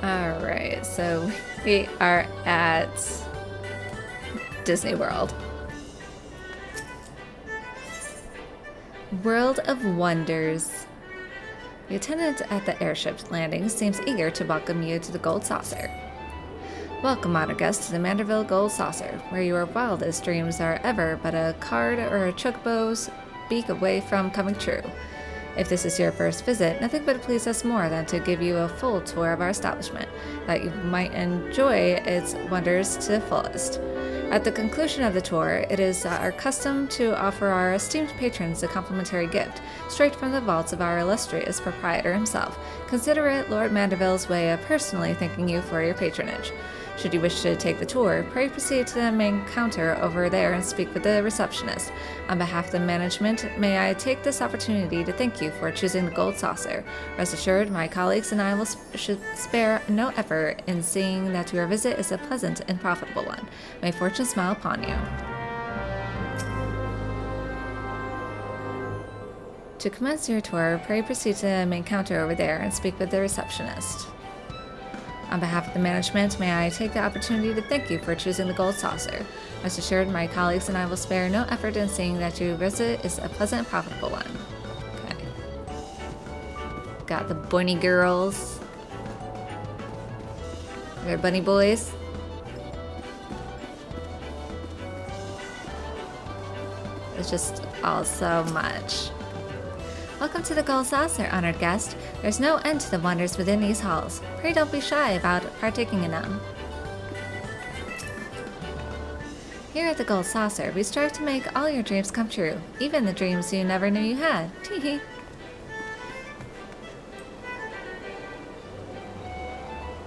Alright, so we are at Disney World. World of Wonders. The attendant at the airship's landing seems eager to welcome you to the Gold Saucer. Welcome, honored guests, to the Mandeville Gold Saucer, where your wildest dreams are ever but a card or a chocobo's beak away from coming true. If this is your first visit, nothing would please us more than to give you a full tour of our establishment, that you might enjoy its wonders to the fullest. At the conclusion of the tour, it is our custom to offer our esteemed patrons a complimentary gift, straight from the vaults of our illustrious proprietor himself. Consider it Lord Mandeville's way of personally thanking you for your patronage. Should you wish to take the tour, pray proceed to the main counter over there and speak with the receptionist. On behalf of the management, may I take this opportunity to thank you for choosing the Gold Saucer. Rest assured, my colleagues and I will spare no effort in seeing that your visit is a pleasant and profitable one. May fortune smile upon you. To commence your tour, pray proceed to the main counter over there and speak with the receptionist. On behalf of the management, may I take the opportunity to thank you for choosing the Gold Saucer. Rest assured, my colleagues and I will spare no effort in seeing that your visit is a pleasant and profitable one. Okay. Got the bunny girls. They're bunny boys. It's just all so much. Welcome to the Gold Saucer, honored guest. There's no end to the wonders within these halls. Pray don't be shy about partaking in them. Here at the Gold Saucer, we strive to make all your dreams come true, even the dreams you never knew you had. Teehee.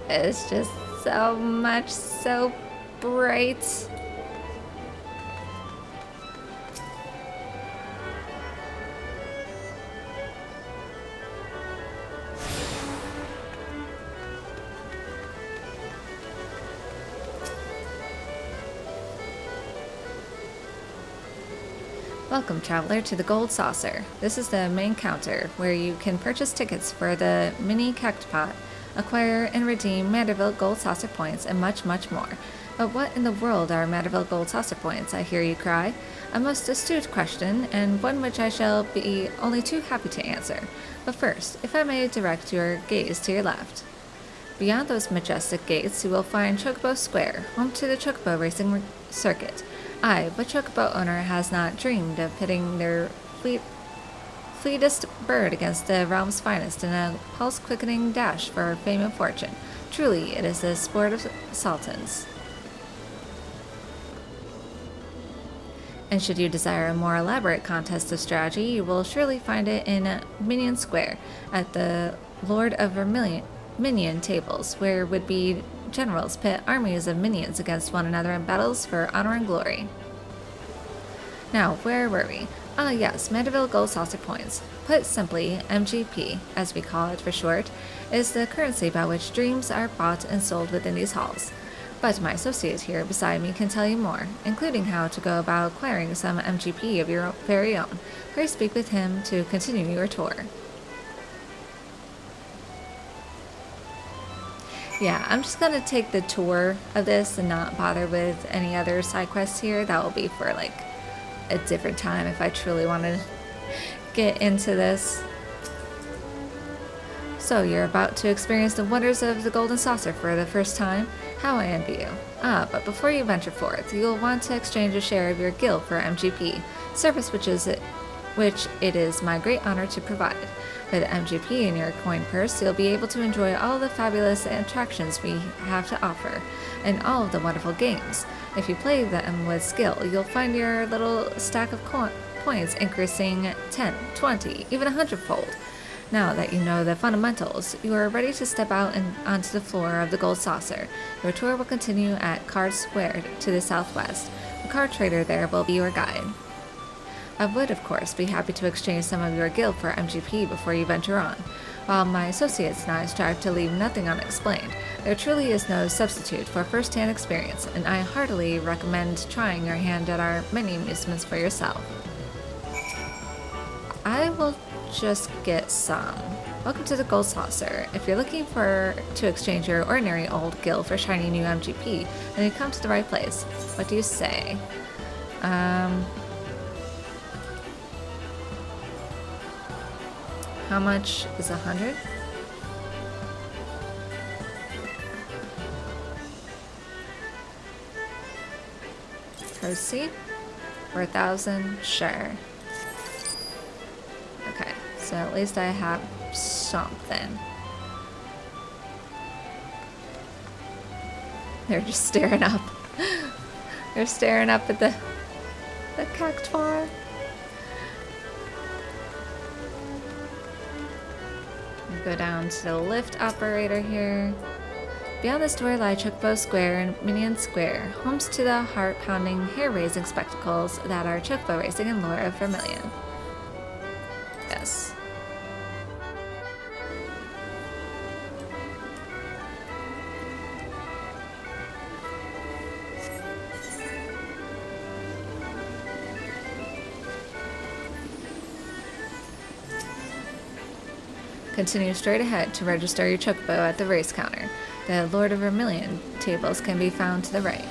It's just so much, so bright. Welcome, traveler, to the Gold Saucer. This is the main counter, where you can purchase tickets for the mini cactpot, acquire and redeem Mandeville Gold Saucer points, and much, much more. But what in the world are Mandeville Gold Saucer points, I hear you cry? A most astute question, and one which I shall be only too happy to answer. But first, if I may direct your gaze to your left. Beyond those majestic gates, you will find Chocobo Square, home to the Chocobo Racing Circuit. I, but chocobo owner, has not dreamed of pitting their fleetest bird against the realm's finest in a pulse-quickening dash for fame and fortune. Truly, it is the sport of sultans. And should you desire a more elaborate contest of strategy, you will surely find it in Minion Square, at the Lord of Minion tables, where would-be generals pit armies of minions against one another in battles for honor and glory. Now, where were we? Ah yes, Mandeville Gold Saucer points. Put simply, MGP, as we call it for short, is the currency by which dreams are bought and sold within these halls. But my associate here beside me can tell you more, including how to go about acquiring some MGP of your very own. Pray speak with him to continue your tour. Yeah, I'm just gonna take the tour of this and not bother with any other side quests here. That will be for like a different time if I truly want to get into this. So you're about to experience the wonders of the Golden Saucer for the first time? How I envy you. But before you venture forth, you'll want to exchange a share of your guild for MGP, service which it is my great honor to provide. With MGP in your coin purse, you'll be able to enjoy all the fabulous attractions we have to offer, and all of the wonderful games. If you play them with skill, you'll find your little stack of points increasing 10, 20, even 100-fold. Now that you know the fundamentals, you are ready to step out onto the floor of the Gold Saucer. Your tour will continue at Card Square to the southwest. The card trader there will be your guide. I would, of course, be happy to exchange some of your guild for MGP before you venture on. While my associates and I strive to leave nothing unexplained, there truly is no substitute for first-hand experience, and I heartily recommend trying your hand at our many amusements for yourself. I will just get some. Welcome to the Gold Saucer. If you're looking to exchange your ordinary old guild for shiny new MGP, then you come to the right place. What do you say? How much is 100? Proceed? For 1,000? Sure. Okay, so at least I have something. They're just staring up. You're staring up at the cactuar. Go down to the lift operator here. Beyond this door lie Chocobo Square and Minion Square, homes to the heart-pounding, hair-raising spectacles that are Chocobo racing and lore of Vermilion. Yes. Continue straight ahead to register your Chocobo at the race counter. The Lord of Vermilion tables can be found to the right.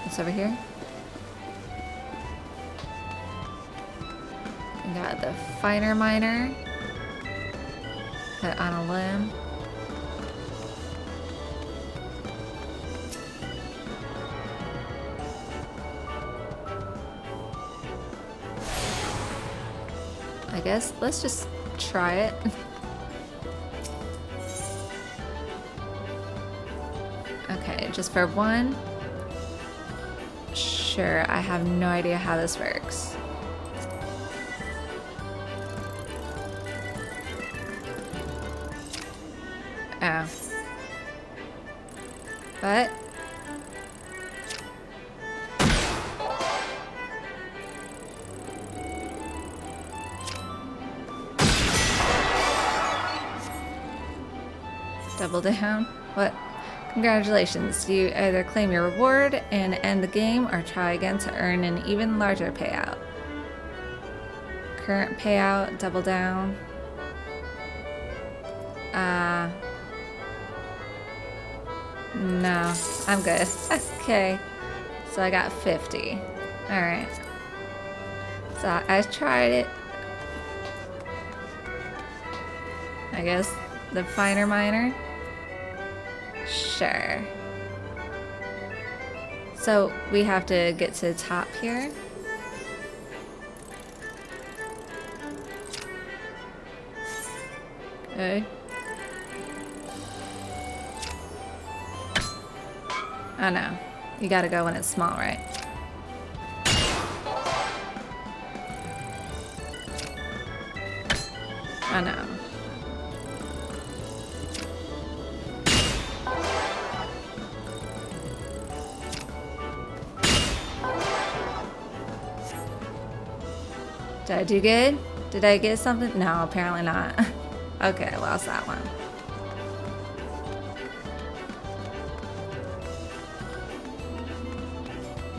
What's over here? We got the Finer Miner. Cut on a limb. I guess let's just try it. Okay, just for one. Sure, I have no idea how this works. Oh. What? Double down? What? Congratulations, you either claim your reward and end the game or try again to earn an even larger payout. Current payout, double down. No, I'm good. Okay, so I got 50. Alright. So I tried it. I guess the Finer Miner. Sure. So we have to get to the top here. Okay. Oh no. You gotta go when it's small, right? Oh no. Did I do good? Did I get something? No, apparently not. Okay, I lost that one.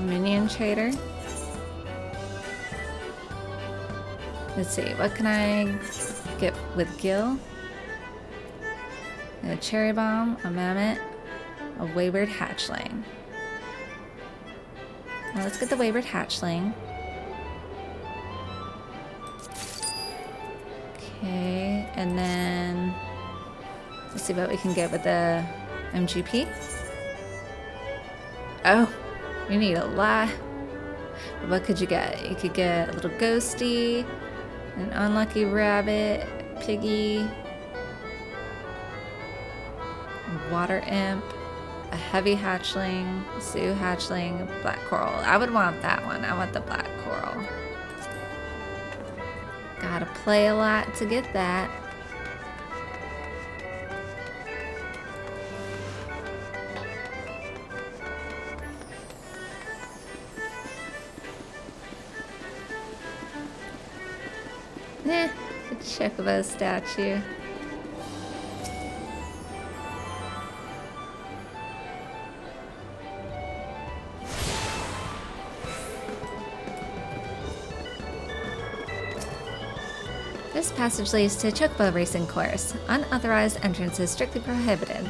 Minion Trader. Let's see, what can I get with Gil? A Cherry Bomb, a Mammoth, a Wayward Hatchling. Well, let's get the Wayward Hatchling. Okay, and then let's see what we can get with the MGP. Oh, we need a lot. But what could you get? You could get a little ghosty, an unlucky rabbit, piggy, water imp, a heavy hatchling, zoo hatchling, black coral. I would want that one. I want the black coral. Gotta play a lot to get that. Eh, the Chocobo statue. This passage leads to Chocobo Racing Course. Unauthorized entrance is strictly prohibited.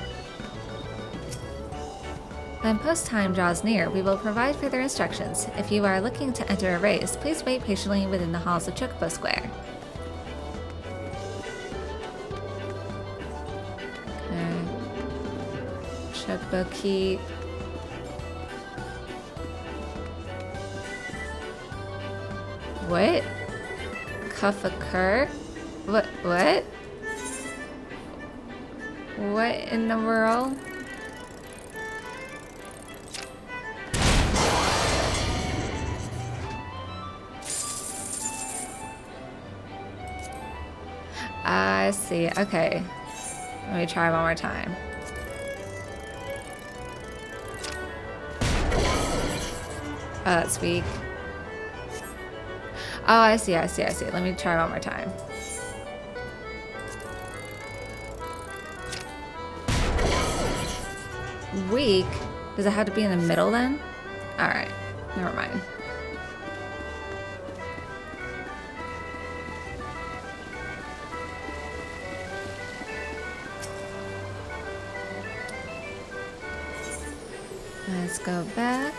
When post time draws near, we will provide further instructions. If you are looking to enter a race, please wait patiently within the halls of Chocobo Square. Okay. Chocobo Keep. What? Cuff a cur? What? What in the world? I see. Okay. Let me try one more time. Oh, that's weak. Oh, I see. Let me try one more time. Weak? Does it have to be in the middle then? Alright. Never mind. Let's go back.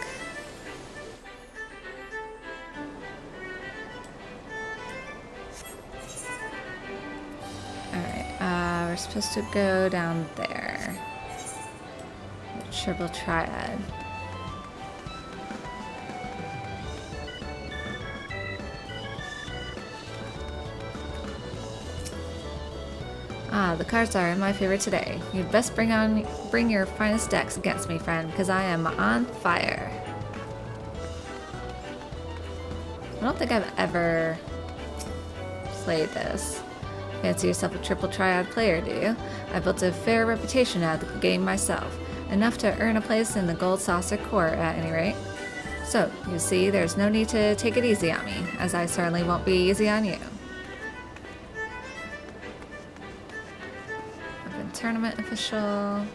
Alright, we're supposed to go down there. The triple triad. Ah, the cards are my favorite today. You'd best bring your finest decks against me, friend, because I am on fire. I don't think I've ever played this. Fancy yourself a triple triad player, do you? I built a fair reputation out of the game myself, enough to earn a place in the Gold Saucer Court at any rate. So, you see, there's no need to take it easy on me, as I certainly won't be easy on you. Tournament official.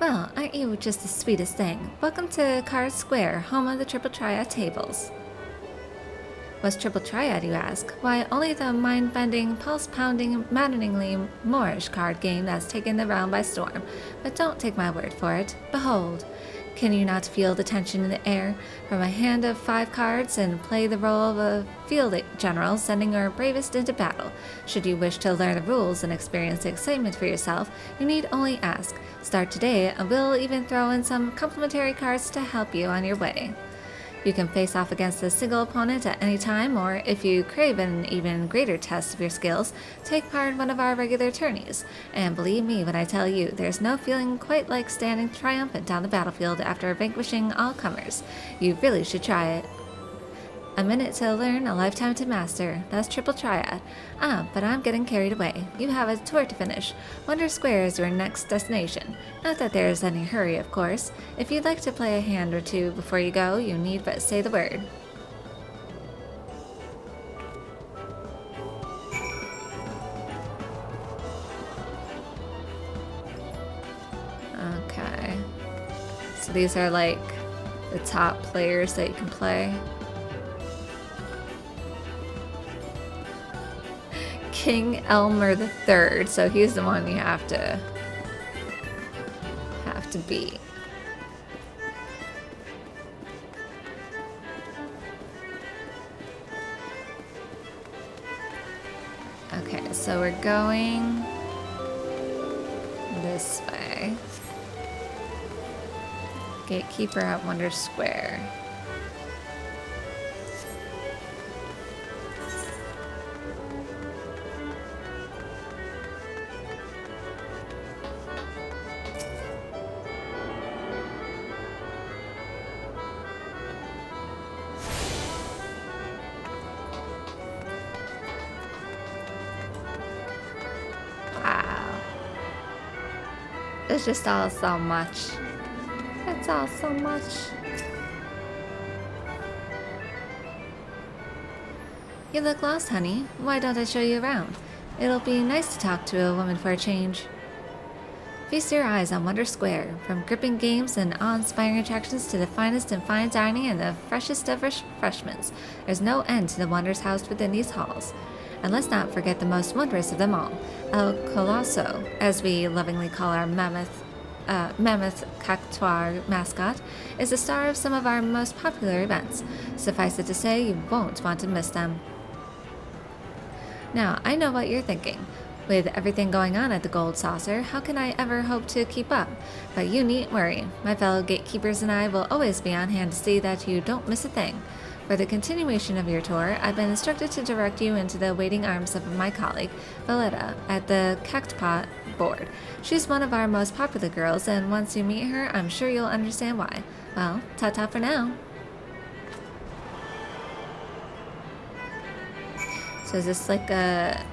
Well, aren't you just the sweetest thing? Welcome to Card Square, home of the Triple Triad tables. What's Triple Triad, you ask? Why, only the mind-bending, pulse-pounding, maddeningly Moorish card game that's taken the realm by storm. But don't take my word for it. Behold. Can you not feel the tension in the air? From a hand of 5 cards and play the role of a field general sending your bravest into battle. Should you wish to learn the rules and experience the excitement for yourself, you need only ask. Start today and we'll even throw in some complimentary cards to help you on your way. You can face off against a single opponent at any time, or if you crave an even greater test of your skills, take part in one of our regular tourneys. And believe me when I tell you, there's no feeling quite like standing triumphant down the battlefield after vanquishing all comers. You really should try it. A minute to learn, a lifetime to master. That's Triple Triad. Ah, but I'm getting carried away. You have a tour to finish. Wonder Square is your next destination. Not that there's any hurry, of course. If you'd like to play a hand or two before you go, you need but say the word. Okay. So these are like the top players that you can play. King Elmer III, so he's the one you have to beat. Okay, so we're going this way. Gatekeeper at Wonder Square. It's just all so much. It's all so much. You look lost, honey. Why don't I show you around? It'll be nice to talk to a woman for a change. Feast your eyes on Wonder Square, from gripping games and awe-inspiring attractions to the finest in fine dining and the freshest of refreshments. There's no end to the wonders housed within these halls. And let's not forget the most wondrous of them all, El Colosso, as we lovingly call our mammoth cactuar mascot, is the star of some of our most popular events. Suffice it to say, you won't want to miss them. Now, I know what you're thinking. With everything going on at the Gold Saucer, how can I ever hope to keep up? But you needn't worry. My fellow gatekeepers and I will always be on hand to see that you don't miss a thing. For the continuation of your tour, I've been instructed to direct you into the waiting arms of my colleague, Ul'dah, at the Cactpot board. She's one of our most popular girls, and once you meet her, I'm sure you'll understand why. Well, ta-ta for now. So is this like a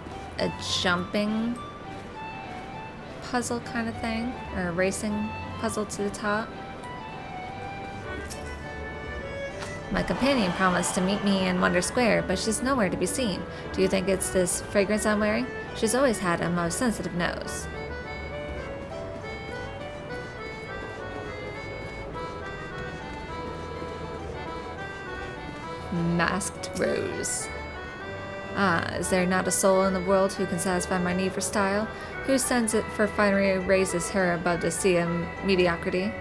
jumping puzzle kind of thing? Or a racing puzzle to the top? My companion promised to meet me in Wonder Square, but she's nowhere to be seen. Do you think it's this fragrance I'm wearing? She's always had a most sensitive nose. Masked Rose. Ah, is there not a soul in the world who can satisfy my need for style? Whose sense for finery raises her above the sea of mediocrity?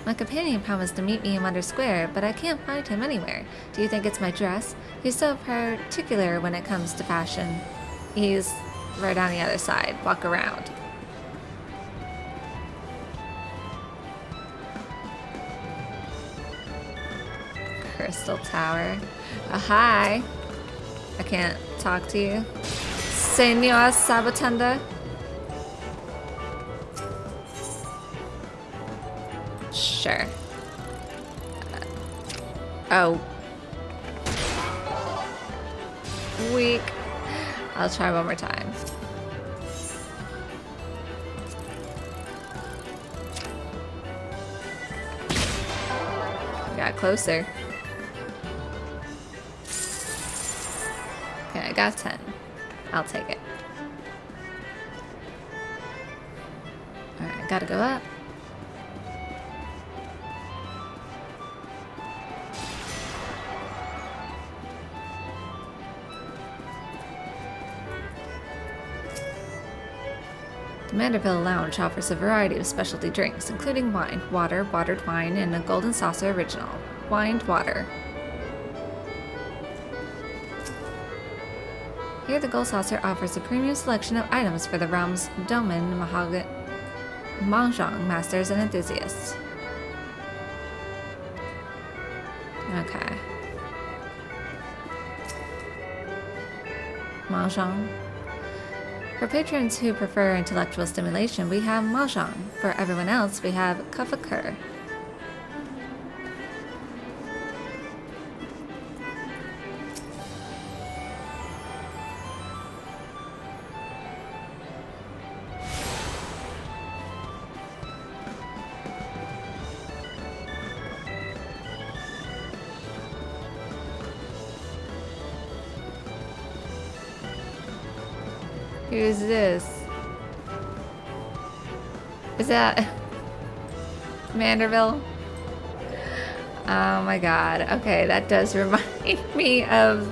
My companion promised to meet me in Wonder Square, but I can't find him anywhere. Do you think it's my dress? He's so particular when it comes to fashion. He's right on the other side. Walk around. Crystal Tower. Hi. I can't talk to you. Senor Sabatenda. Sure. Oh. Weak. I'll try one more time. Got closer. Okay, I got 10. I'll take it. Alright, gotta go up. The Manderville Lounge offers a variety of specialty drinks, including wine, water, watered wine, and a golden saucer original. Wined water. Here, the Gold Saucer offers a premium selection of items for the realm's Domin Mahjong masters and enthusiasts. Okay. Mahjong. For patrons who prefer intellectual stimulation, we have Mahjong. For everyone else, we have Kafakur. Who's this? Is that Manderville? Oh my god. Okay, that does remind me of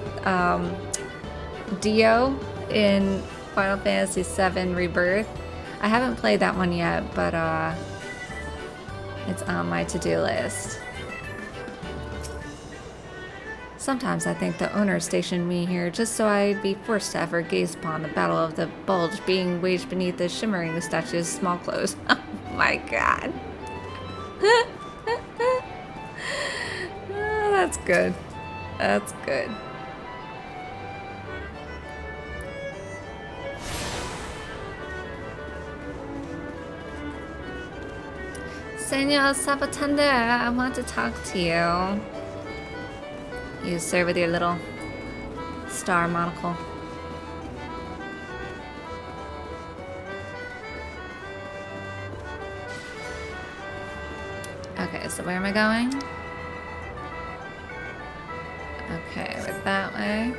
Dio in Final Fantasy VII Rebirth. I haven't played that one yet, but it's on my to-do list. Sometimes I think the owner stationed me here just so I'd be forced to ever gaze upon the Battle of the Bulge being waged beneath the shimmering statue's small clothes. Oh my god. Oh, that's good. That's good. Senor Sabatender, I want to talk to you. You, sir, with your little star monocle. Okay, so where am I going? Okay, we're that way.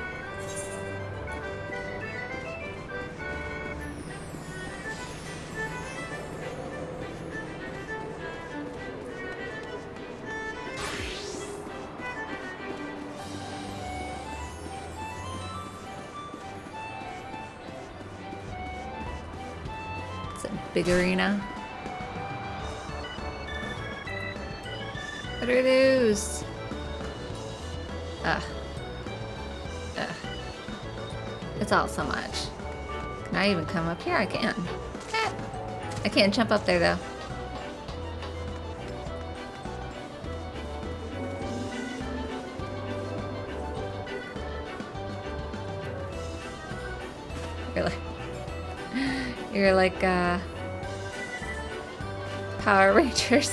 Big arena. What are those? It's all so much. Can I even come up here? I can. I can't jump up there though. You're like Power Rangers.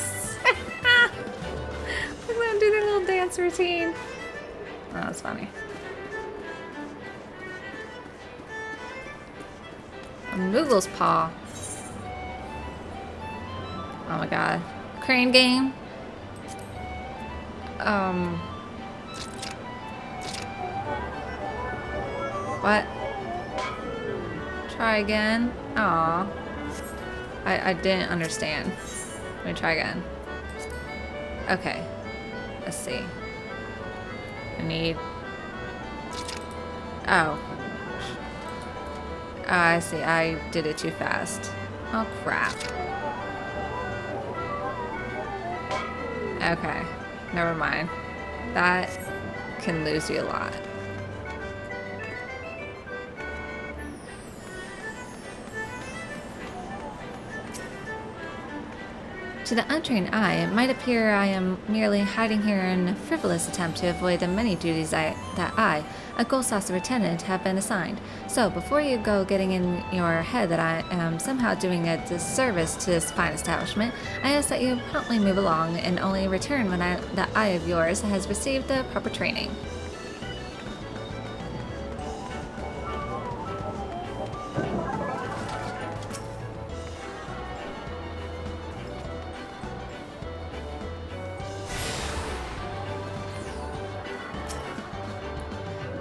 pole dance routine. Oh, that's funny. A Moogle's paw. Oh my god. Crane game. What? Try again. Aw. I didn't understand. Let me try again. Okay. Let's see. I need... Oh. Oh, I see. I did it too fast. Oh, crap. Okay. Never mind. That can lose you a lot. To the untrained eye, it might appear I am merely hiding here in a frivolous attempt to avoid the many duties that I, a Gold Saucer attendant, have been assigned. So, before you go getting in your head that I am somehow doing a disservice to this fine establishment, I ask that you promptly move along and only return when that eye of yours has received the proper training.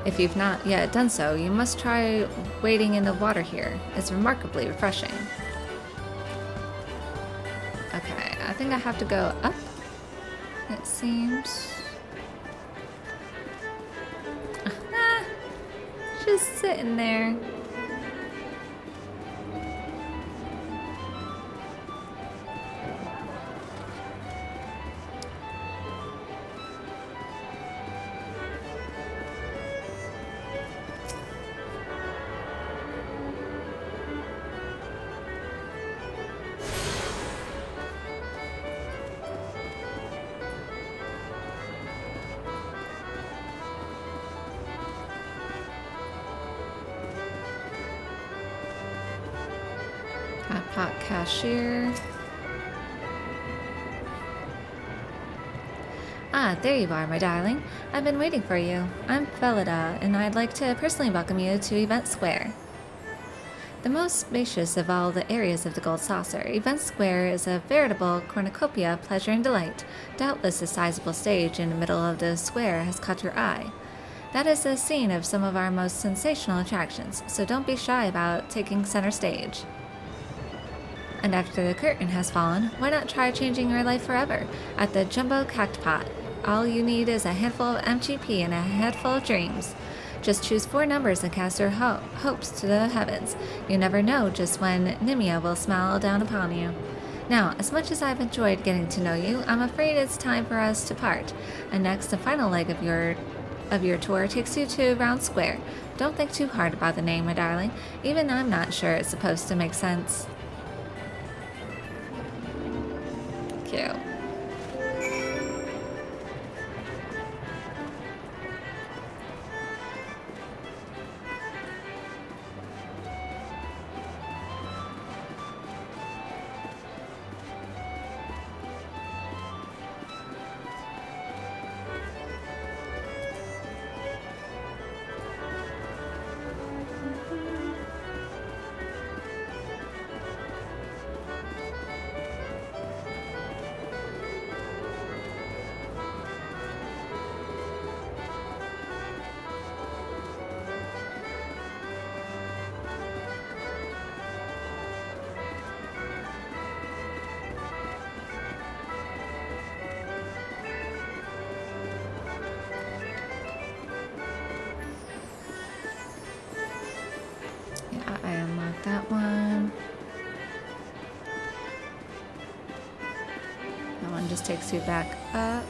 If you've not yet done so, you must try wading in the water here. It's remarkably refreshing. Okay, I think I have to go up, it seems. Just sitting there. Pot cashier. Ah, there you are, my darling. I've been waiting for you. I'm Ul'dah, and I'd like to personally welcome you to Event Square. The most spacious of all the areas of the Gold Saucer, Event Square is a veritable cornucopia of pleasure and delight. Doubtless a sizable stage in the middle of the square has caught your eye. That is the scene of some of our most sensational attractions, so don't be shy about taking center stage. And after the curtain has fallen, why not try changing your life forever at the Jumbo Cactpot? All you need is a handful of MGP and a handful of dreams. Just choose 4 numbers and cast your hopes to the heavens. You never know just when Nimia will smile down upon you. Now, as much as I've enjoyed getting to know you, I'm afraid it's time for us to part. And next, the final leg of your tour takes you to Round Square. Don't think too hard about the name, my darling. Even I'm not sure it's supposed to make sense. Cute. I unlocked that one. That one just takes you back up.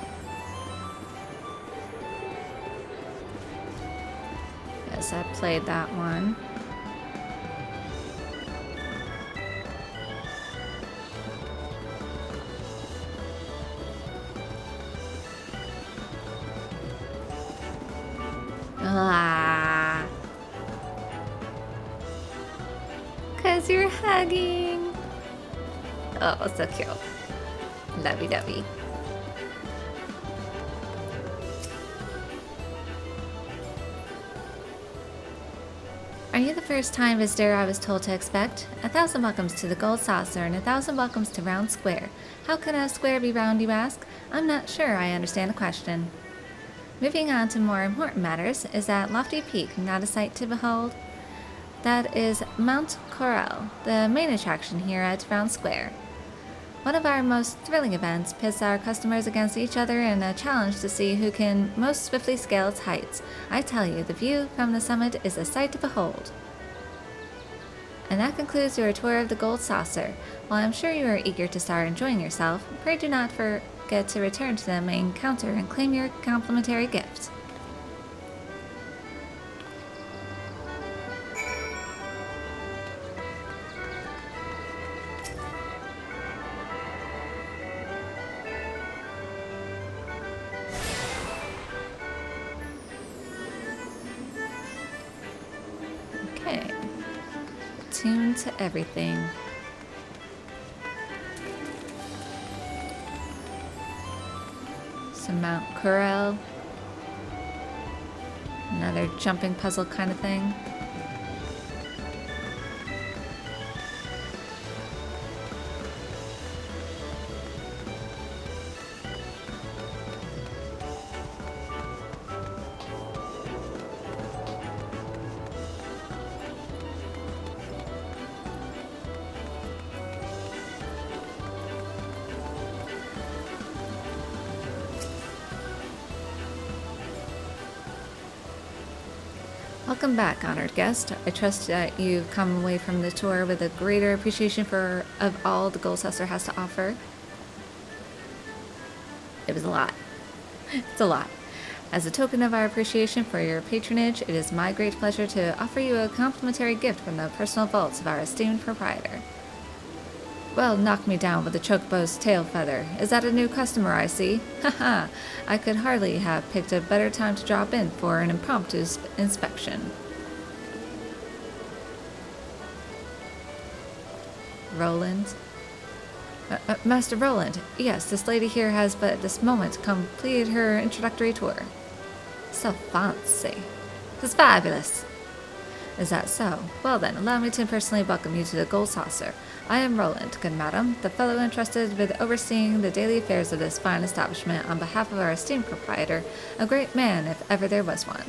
Yes, I played that one. Ah. 'Cause you're hugging. Oh, so cute. Lovey-dovey. first time visitor I was told to expect. 1,000 welcomes to the Gold Saucer and 1,000 welcomes to Round Square. How can a square be round, you ask? I'm not sure I understand the question. Moving on to more important matters, is that lofty peak not a sight to behold? That is Mount Corel, the main attraction here at Round Square. One of our most thrilling events pits our customers against each other in a challenge to see who can most swiftly scale its heights. I tell you, the view from the summit is a sight to behold. And that concludes your tour of the Gold Saucer. While I'm sure you are eager to start enjoying yourself, pray do not forget to return to the main counter and claim your complimentary gift. Okay. Attuned to everything. Some Mount Corel. Another jumping puzzle kind of thing. Welcome back, honored guest. I trust that you've come away from the tour with a greater appreciation of all the Gold Saucer has to offer. It was a lot. It's a lot. As a token of our appreciation for your patronage, it is my great pleasure to offer you a complimentary gift from the personal vaults of our esteemed proprietor. Well, knock me down with a chocobo's tail feather. Is that a new customer I see? Haha, I could hardly have picked a better time to drop in for an impromptu inspection. Roland? Master Roland, yes, this lady here has but this moment completed her introductory tour. So fancy. This is fabulous. Is that so? Well then, allow me to personally welcome you to the Gold Saucer. I am Roland, good madam, the fellow entrusted with overseeing the daily affairs of this fine establishment on behalf of our esteemed proprietor, a great man if ever there was one.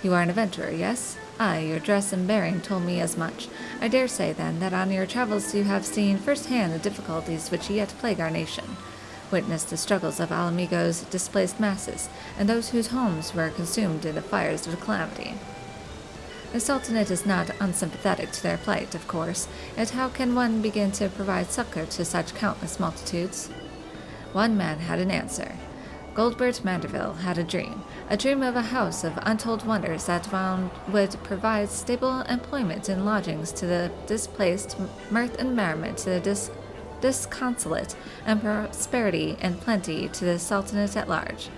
You are an adventurer, yes? Aye, your dress and bearing told me as much. I dare say, then, that on your travels you have seen firsthand the difficulties which yet plague our nation. Witnessed the struggles of Alamigo's displaced masses, and those whose homes were consumed in the fires of calamity. The Sultanate is not unsympathetic to their plight, of course, yet how can one begin to provide succor to such countless multitudes? One man had an answer. Goldbert Manderville had a dream of a house of untold wonders that would provide stable employment and lodgings to the displaced, mirth and merriment to the disconsolate, and prosperity and plenty to the Sultanate at large.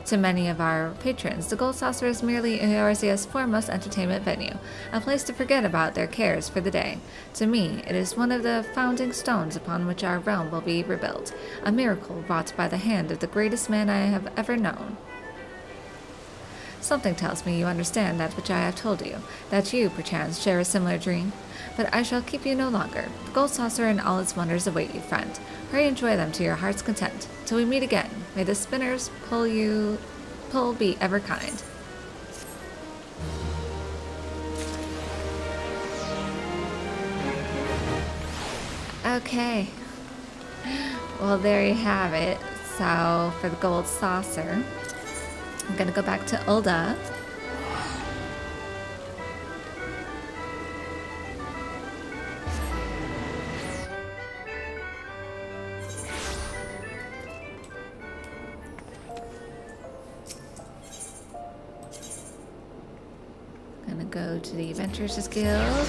To many of our patrons, the Gold Saucer is merely Eorzea's foremost entertainment venue, a place to forget about their cares for the day. To me, it is one of the founding stones upon which our realm will be rebuilt, a miracle wrought by the hand of the greatest man I have ever known. Something tells me you understand that which I have told you, that you, perchance, share a similar dream. But I shall keep you no longer. The Gold Saucer and all its wonders await you, friend. Pray enjoy them to your heart's content. Till we meet again, may the spinners pull be ever kind. Okay. Well, there you have it. So, for the Gold Saucer, I'm gonna go back to Ul'dah. Gonna go to the Adventurers Guild.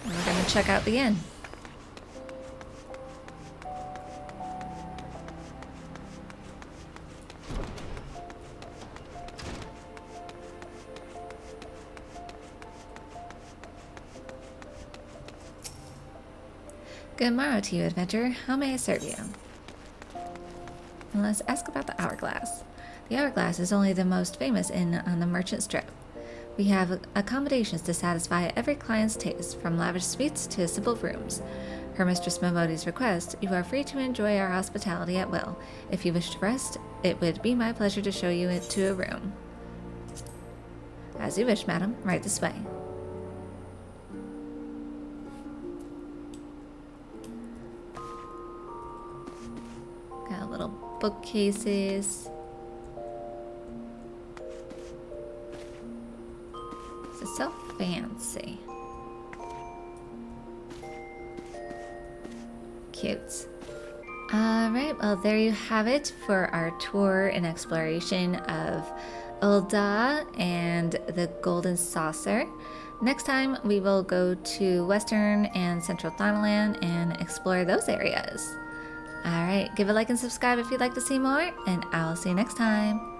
And we're gonna check out the inn. Good morrow to you, adventurer. How may I serve you? And let's ask about the Hourglass. The Hourglass is only the most famous inn on the Merchant Strip. We have accommodations to satisfy every client's taste, from lavish suites to simple rooms. Per Mistress Momodi's request, you are free to enjoy our hospitality at will. If you wish to rest, it would be my pleasure to show you into a room. As you wish, madam. Right this way. Got little bookcases. This is so fancy. Cute. Alright, well there you have it for our tour and exploration of Ul'dah and the Golden Saucer. Next time we will go to Western and Central Thanalan and explore those areas. Alright, give a like and subscribe if you'd like to see more, and I'll see you next time.